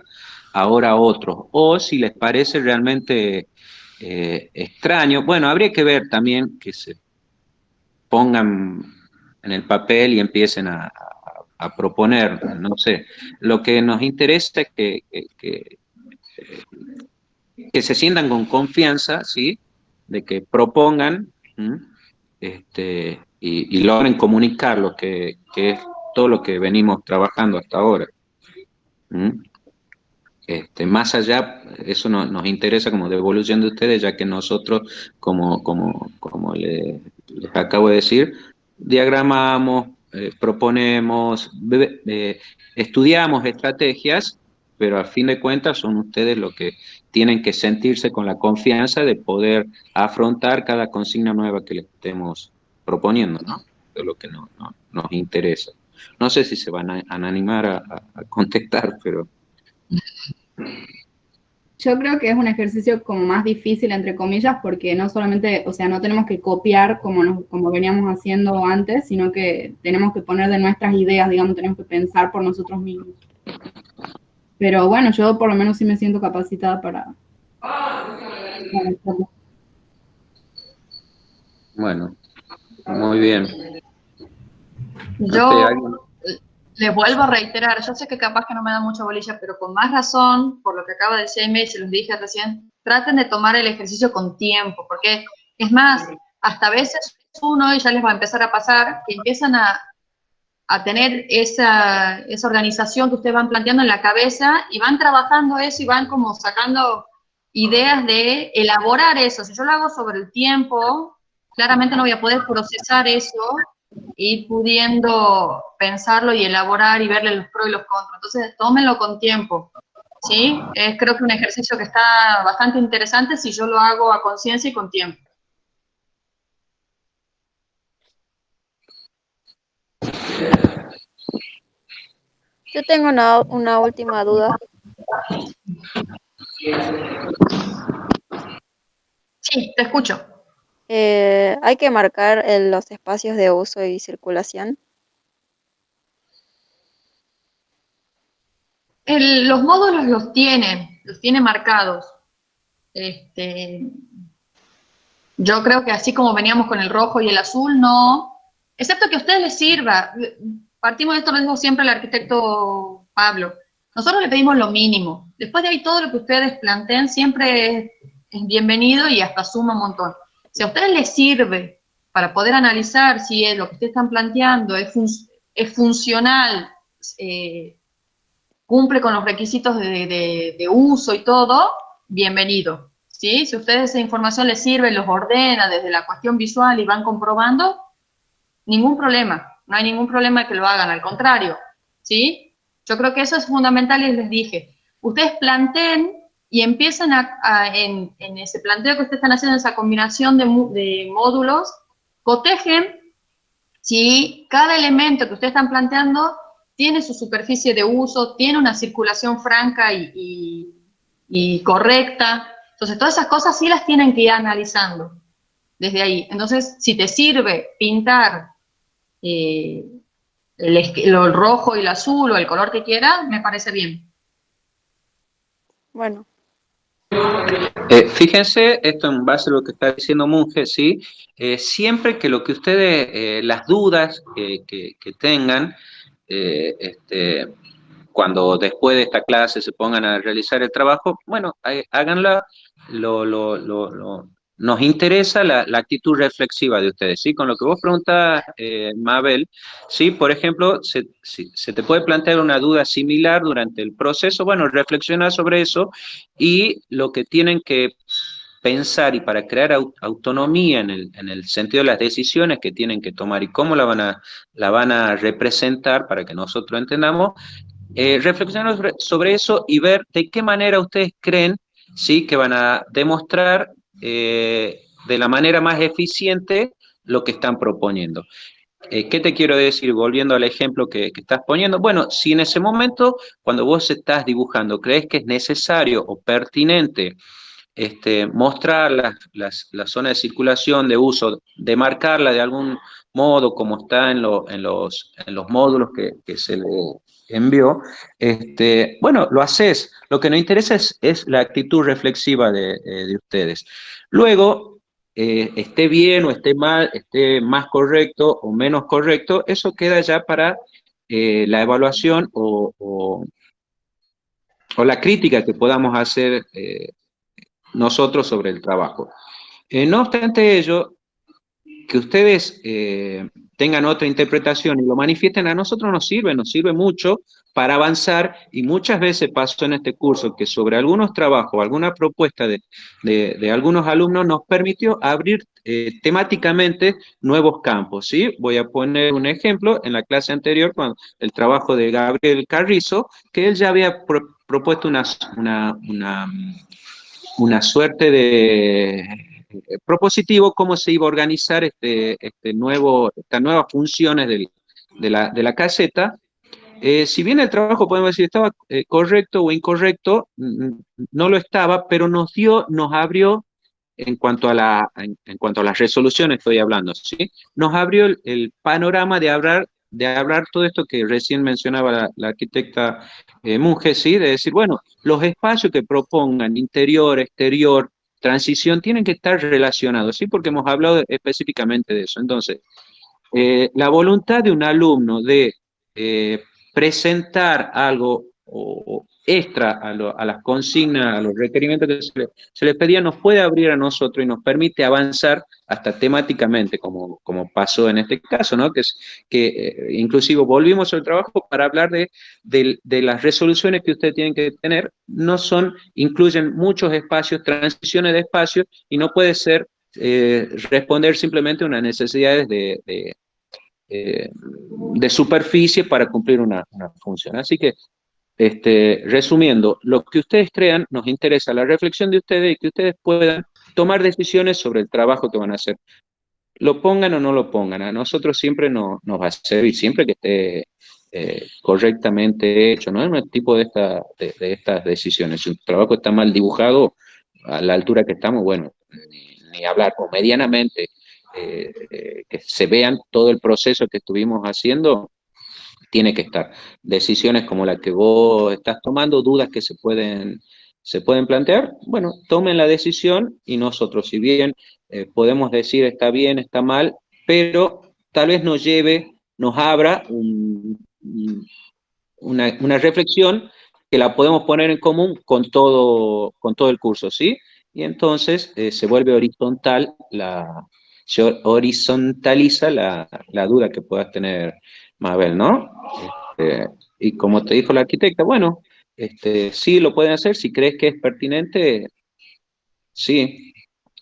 otros. O si les parece realmente extraño, bueno, habría que ver también que se pongan en el papel y empiecen a proponer, no sé. Lo que nos interesa es que se sientan con confianza, ¿sí? De que propongan, ¿m? Y logren comunicar lo que es todo lo que venimos trabajando hasta ahora. ¿M? Más allá, eso nos interesa como devolución de ustedes, ya que nosotros, como les acabo de decir, diagramamos, proponemos, estudiamos estrategias, pero a fin de cuentas son ustedes los que tienen que sentirse con la confianza de poder afrontar cada consigna nueva que les estemos proponiendo, ¿no? Es lo que nos interesa. No sé si se van a animar a contestar, pero... Yo creo que es un ejercicio como más difícil, entre comillas, porque no solamente, o sea, no tenemos que copiar como veníamos haciendo antes, sino que tenemos que poner de nuestras ideas, digamos, tenemos que pensar por nosotros mismos. Pero bueno, yo por lo menos sí me siento capacitada para hacerlo. Bueno, muy bien. Yo ¿alguien? les vuelvo a reiterar, yo sé que capaz que no me da mucha bolilla, pero con más razón, por lo que acaba de decir Aimé, y se los dije recién, traten de tomar el ejercicio con tiempo, porque es más, hasta a veces uno, y ya les va a empezar a pasar, que empiezan a tener esa organización que ustedes van planteando en la cabeza y van trabajando eso y van como sacando ideas de elaborar eso. Si yo lo hago sobre el tiempo, claramente no voy a poder procesar eso y pudiendo pensarlo y elaborar y verle los pros y los contras. Entonces, tómenlo con tiempo, ¿sí? Es creo que un ejercicio que está bastante interesante si yo lo hago a conciencia y con tiempo. Yo tengo una última duda. Sí, te escucho. ¿Hay que marcar los espacios de uso y circulación? Los módulos los tienen marcados. Yo creo que así como veníamos con el rojo y el azul, no, excepto que a ustedes les sirva. Partimos de esto, lo dijo siempre el arquitecto Pablo. Nosotros le pedimos lo mínimo. Después de ahí todo lo que ustedes planteen siempre es bienvenido y hasta suma un montón. Si a ustedes les sirve para poder analizar si lo que ustedes están planteando es funcional, cumple con los requisitos de uso y todo, bienvenido. ¿Sí? Si a ustedes esa información les sirve, los ordena desde la cuestión visual y van comprobando, ningún problema. No hay ningún problema de que lo hagan, al contrario. ¿Sí? Yo creo que eso es fundamental y les dije. Ustedes planteen y empiezan en ese planteo que ustedes están haciendo, esa combinación de módulos, cotejen si cada elemento que ustedes están planteando tiene su superficie de uso, tiene una circulación franca y correcta. Entonces, todas esas cosas sí las tienen que ir analizando desde ahí. Entonces, si te sirve pintar el rojo y el azul o el color que quieras, me parece bien. Bueno, Fíjense, esto en base a lo que está diciendo Monje, ¿sí? Siempre que lo que ustedes, las dudas que tengan, cuando después de esta clase se pongan a realizar el trabajo, bueno, háganla, nos interesa la actitud reflexiva de ustedes, ¿sí? Con lo que vos preguntás, Mabel, ¿sí? Por ejemplo, se te puede plantear una duda similar durante el proceso, bueno, reflexionar sobre eso y lo que tienen que pensar y para crear autonomía en el sentido de las decisiones que tienen que tomar y cómo la van a representar para que nosotros entendamos, reflexionar sobre eso y ver de qué manera ustedes creen, ¿sí? Que van a demostrar de la manera más eficiente lo que están proponiendo. ¿Qué te quiero decir? Volviendo al ejemplo que estás poniendo. Bueno, si en ese momento, cuando vos estás dibujando, crees que es necesario o pertinente mostrar la zona de circulación, de uso, demarcarla de algún modo, como está en los módulos que se le envió, bueno, lo haces. Lo que nos interesa es la actitud reflexiva de ustedes. Luego, esté bien o esté mal, esté más correcto o menos correcto, eso queda ya para la evaluación o la crítica que podamos hacer nosotros sobre el trabajo. No obstante ello, que ustedes tengan otra interpretación y lo manifiesten, a nosotros nos sirve mucho para avanzar, y muchas veces pasó en este curso que sobre algunos trabajos, alguna propuesta de algunos alumnos nos permitió abrir temáticamente nuevos campos, ¿sí? Voy a poner un ejemplo, en la clase anterior, cuando el trabajo de Gabriel Carrizo, que él ya había propuesto una suerte de propositivo, cómo se iba a organizar estas nuevas funciones de la caseta. Si bien el trabajo, podemos decir, estaba correcto o incorrecto, no lo estaba, pero nos abrió, en cuanto a las resoluciones estoy hablando, ¿sí? Nos abrió el panorama de hablar todo esto que recién mencionaba la arquitecta Monge, ¿sí? De decir, bueno, los espacios que propongan, interior, exterior, transición, tienen que estar relacionados, ¿sí? Porque hemos hablado específicamente de eso. Entonces, la voluntad de un alumno de presentar algo extra a las consignas, a los requerimientos que se les pedía, nos puede abrir a nosotros y nos permite avanzar hasta temáticamente, como pasó en este caso, ¿no? Que inclusive volvimos al trabajo para hablar de las resoluciones que ustedes tienen que tener, incluyen muchos espacios, transiciones de espacios, y no puede ser responder simplemente a unas necesidades de superficie para cumplir una función. Así que, resumiendo, lo que ustedes crean, nos interesa la reflexión de ustedes y que ustedes puedan tomar decisiones sobre el trabajo que van a hacer. Lo pongan o no lo pongan, a nosotros siempre nos va a servir, siempre que esté correctamente hecho, no es un tipo de estas decisiones. Si un trabajo está mal dibujado, a la altura que estamos, bueno, ni hablar, o medianamente, que se vean todo el proceso que estuvimos haciendo, tiene que estar. Decisiones como la que vos estás tomando, dudas que se pueden plantear, bueno, tomen la decisión y nosotros, si bien podemos decir está bien, está mal, pero tal vez nos abra una reflexión que la podemos poner en común con todo el curso, ¿sí? Y entonces se vuelve horizontal, se horizontaliza la duda que puedas tener, Mabel, ¿no? Y como te dijo la arquitecta, bueno, sí lo pueden hacer, si crees que es pertinente, sí.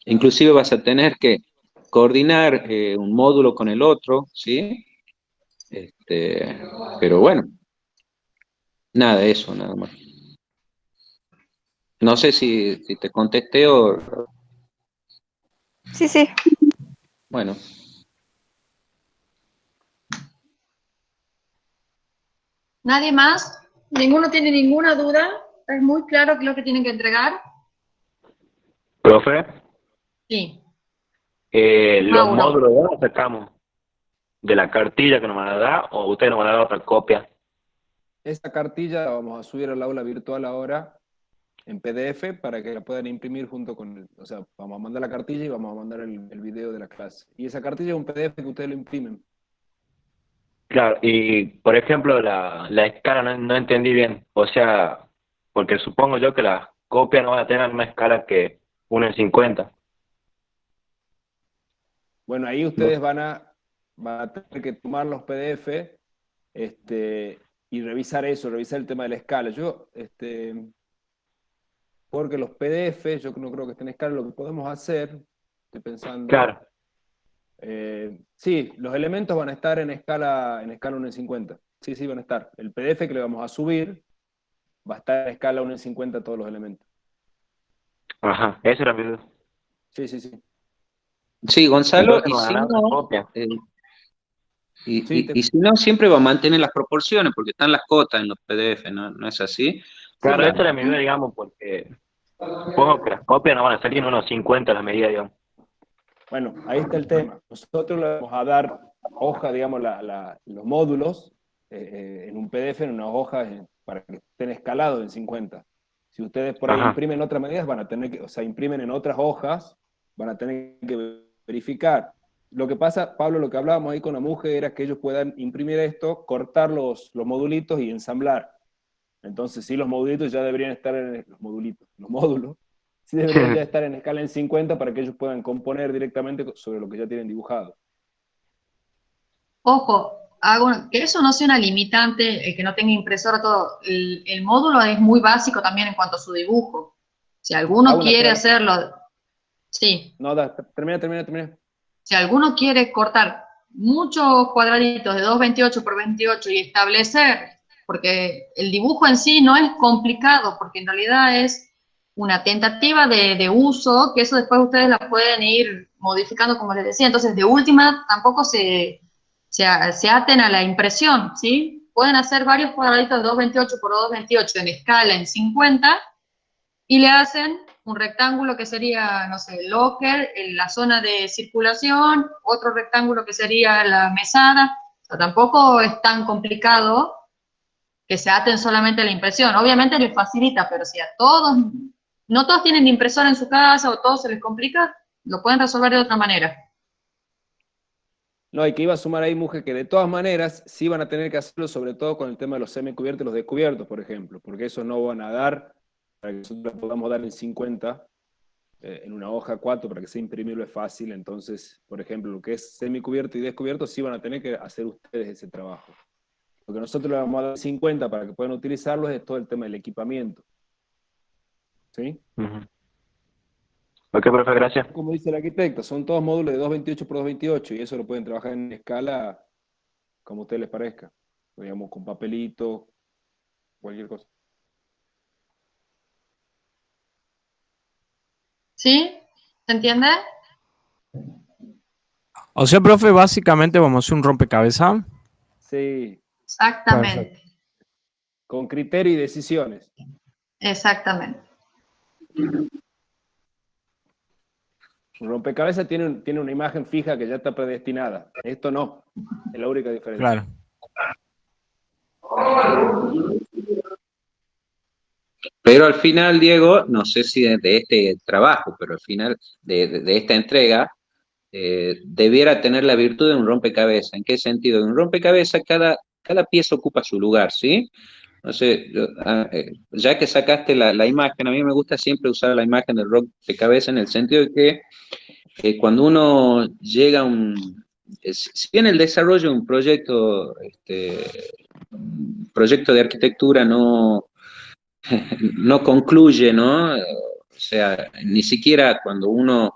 Inclusive vas a tener que coordinar un módulo con el otro, ¿sí? Pero bueno, nada de eso, nada más. No sé si te contesté o... Sí, sí. Bueno, ¿Nadie más? ¿Ninguno tiene ninguna duda? ¿Es muy claro qué es lo que tienen que entregar? Profe, Sí. los Mauro. módulos ¿de dónde sacamos? ¿De la cartilla que nos van a dar o ustedes nos van a dar otra copia? Esta cartilla la vamos a subir al aula virtual ahora en PDF para que la puedan imprimir junto con o sea, vamos a mandar la cartilla y vamos a mandar el video de la clase. Y esa cartilla es un PDF que ustedes lo imprimen. Claro, y por ejemplo la escala no entendí bien, o sea, porque supongo yo que las copias no van a tener una escala que 1 en 50. Bueno, ahí ustedes van a tener que tomar los PDF y revisar eso, revisar el tema de la escala. Porque los PDF, yo no creo que estén en escala, lo que podemos hacer, estoy pensando... Claro. Sí, los elementos van a estar en escala 1 en 50. Sí, sí, van a estar. El PDF que le vamos a subir va a estar en escala 1 en 50 todos los elementos. Ajá, eso era mi duda. Sí, sí, sí. sí, Gonzalo, Entonces y nos van si a dar una no, copia. Sí, y si no, siempre va a mantener las proporciones, porque están las cotas en los PDF, ¿no es así? sí, Claro, esa era mi duda, digamos, porque supongo que las copias no van a salir en unos 50 la medida, digamos. bueno, ahí está el tema. Nosotros le vamos a dar hoja, digamos, los módulos en un PDF, en una hoja, para que estén escalados en 50. Si ustedes por ahí Ajá. imprimen otras medidas, van a tener que, o sea, imprimen en otras hojas, van a tener que verificar. Lo que pasa, Pablo, lo que hablábamos ahí con la mujer era que ellos puedan imprimir esto, cortar los modulitos y ensamblar. Entonces, sí, los modulitos ya deberían estar en los módulos, sí deberían ya estar en escala en 50 para que ellos puedan componer directamente sobre lo que ya tienen dibujado. Ojo, que eso no sea una limitante, que no tenga impresora, todo. El módulo es muy básico también en cuanto a su dibujo. Si alguno quiere hacerlo, sí. No, termina. Si alguno quiere cortar muchos cuadraditos de 2,28 por 28 y establecer, porque el dibujo en sí no es complicado, porque en realidad es una tentativa de uso, que eso después ustedes la pueden ir modificando, como les decía. Entonces, de última, tampoco se aten a la impresión, ¿sí? Pueden hacer varios cuadraditos de 2,28 por 2,28 en escala en 50 y le hacen un rectángulo que sería, no sé, el locker, en la zona de circulación, otro rectángulo que sería la mesada. O sea, tampoco es tan complicado que se aten solamente a la impresión. Obviamente les facilita, pero si a todos, no todos tienen impresora en su casa o todos se les complica, lo pueden resolver de otra manera. No, y que iba a sumar ahí, mujer, que de todas maneras sí van a tener que hacerlo, sobre todo con el tema de los semicubiertos y los descubiertos, por ejemplo, porque eso no van a dar para que nosotros podamos dar en 50 en una hoja 4 para que sea imprimible fácil. Entonces, por ejemplo, lo que es semicubierto y descubierto sí van a tener que hacer ustedes ese trabajo. Lo que nosotros le vamos a dar 50 para que puedan utilizarlos es todo el tema del equipamiento. ¿Sí? Ok, profe, gracias. Como dice el arquitecto, son todos módulos de 2,28 por 2,28 y eso lo pueden trabajar en escala como a ustedes les parezca. Digamos, con papelito, cualquier cosa. ¿Sí? ¿Se entiende? O sea, profe, básicamente vamos a hacer un rompecabezas. Sí. Exactamente. Perfecto. Con criterio y decisiones. Exactamente. Un rompecabezas tiene una imagen fija que ya está predestinada. Esto no. Es la única diferencia. Claro. Pero al final, Diego, no sé si de este trabajo, pero al final de esta entrega, debiera tener la virtud de un rompecabezas. ¿En qué sentido? En un rompecabezas cada pieza ocupa su lugar, ¿sí? No sé, ya que sacaste la imagen, a mí me gusta siempre usar la imagen del rompecabezas en el sentido de que cuando uno llega a si bien el desarrollo de un proyecto de arquitectura no concluye, ¿no? O sea, ni siquiera cuando uno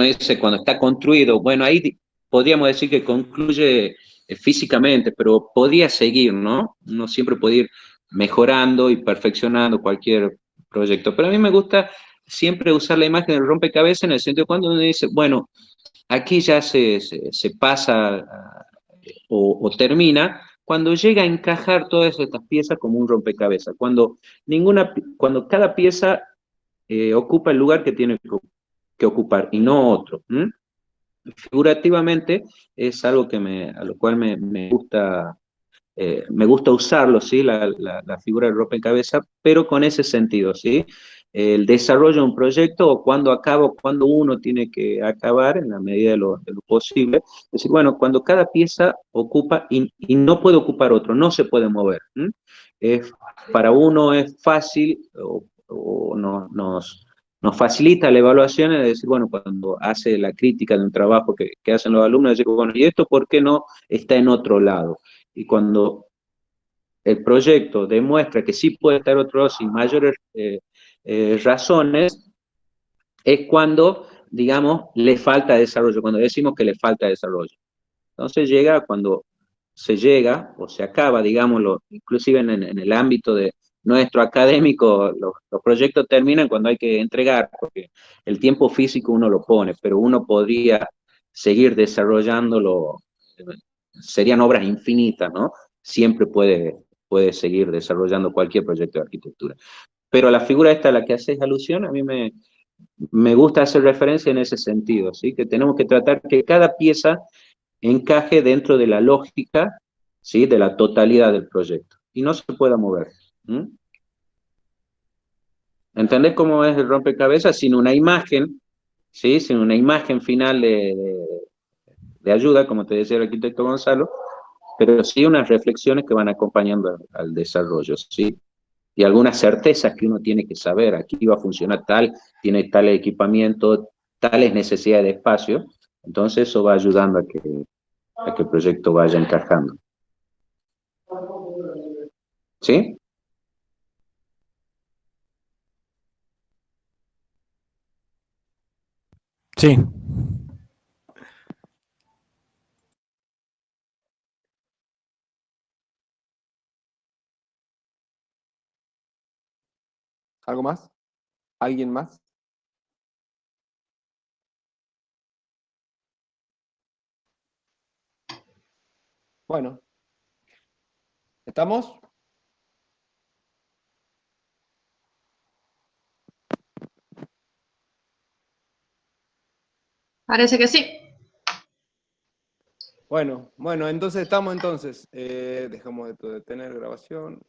dice, cuando está construido, bueno, ahí podríamos decir que concluye físicamente, pero podía seguir, ¿no? Uno siempre puede ir mejorando y perfeccionando cualquier proyecto. Pero a mí me gusta siempre usar la imagen del rompecabezas en el sentido de cuando uno dice, bueno, aquí ya se pasa o termina, cuando llega a encajar todas estas piezas como un rompecabezas, cuando cada pieza ocupa el lugar que tiene que ocupar y no otro. Figurativamente es algo a lo cual me gusta usarlo, ¿sí? La figura del rompecabezas, pero con ese sentido, ¿sí? El desarrollo de un proyecto o cuando acaba, o cuando uno tiene que acabar en la medida de lo posible. Es decir, bueno, cuando cada pieza ocupa y no puede ocupar otro, no se puede mover. Para uno es fácil o nos facilita la evaluación, es decir, bueno, cuando hace la crítica de un trabajo que hacen los alumnos, decir, bueno, ¿y esto por qué no está en otro lado? Y cuando el proyecto demuestra que sí puede estar otro lado sin mayores razones, es cuando, digamos, le falta desarrollo, cuando decimos que le falta desarrollo. Entonces cuando se llega o se acaba, digámoslo, inclusive en el ámbito de nuestro académico, los proyectos terminan cuando hay que entregar, porque el tiempo físico uno lo pone, pero uno podría seguir desarrollándolo, serían obras infinitas, ¿no? Siempre puede seguir desarrollando cualquier proyecto de arquitectura. Pero la figura esta a la que haces alusión, a mí me gusta hacer referencia en ese sentido, ¿sí? Que tenemos que tratar que cada pieza encaje dentro de la lógica, ¿sí? De la totalidad del proyecto y no se pueda mover. ¿Entendés cómo es el rompecabezas? Sin una imagen, ¿sí? Sin una imagen final de ayuda, como te decía el arquitecto Gonzalo, pero sí unas reflexiones que van acompañando al desarrollo, ¿sí? Y algunas certezas que uno tiene que saber, aquí va a funcionar tiene tal equipamiento, tales necesidades de espacio, entonces eso va ayudando a que el proyecto vaya encajando. ¿Sí? Sí. ¿Algo más? ¿Alguien más? Bueno, ¿estamos? Parece que sí. Bueno, entonces estamos entonces. Dejamos de detener grabación.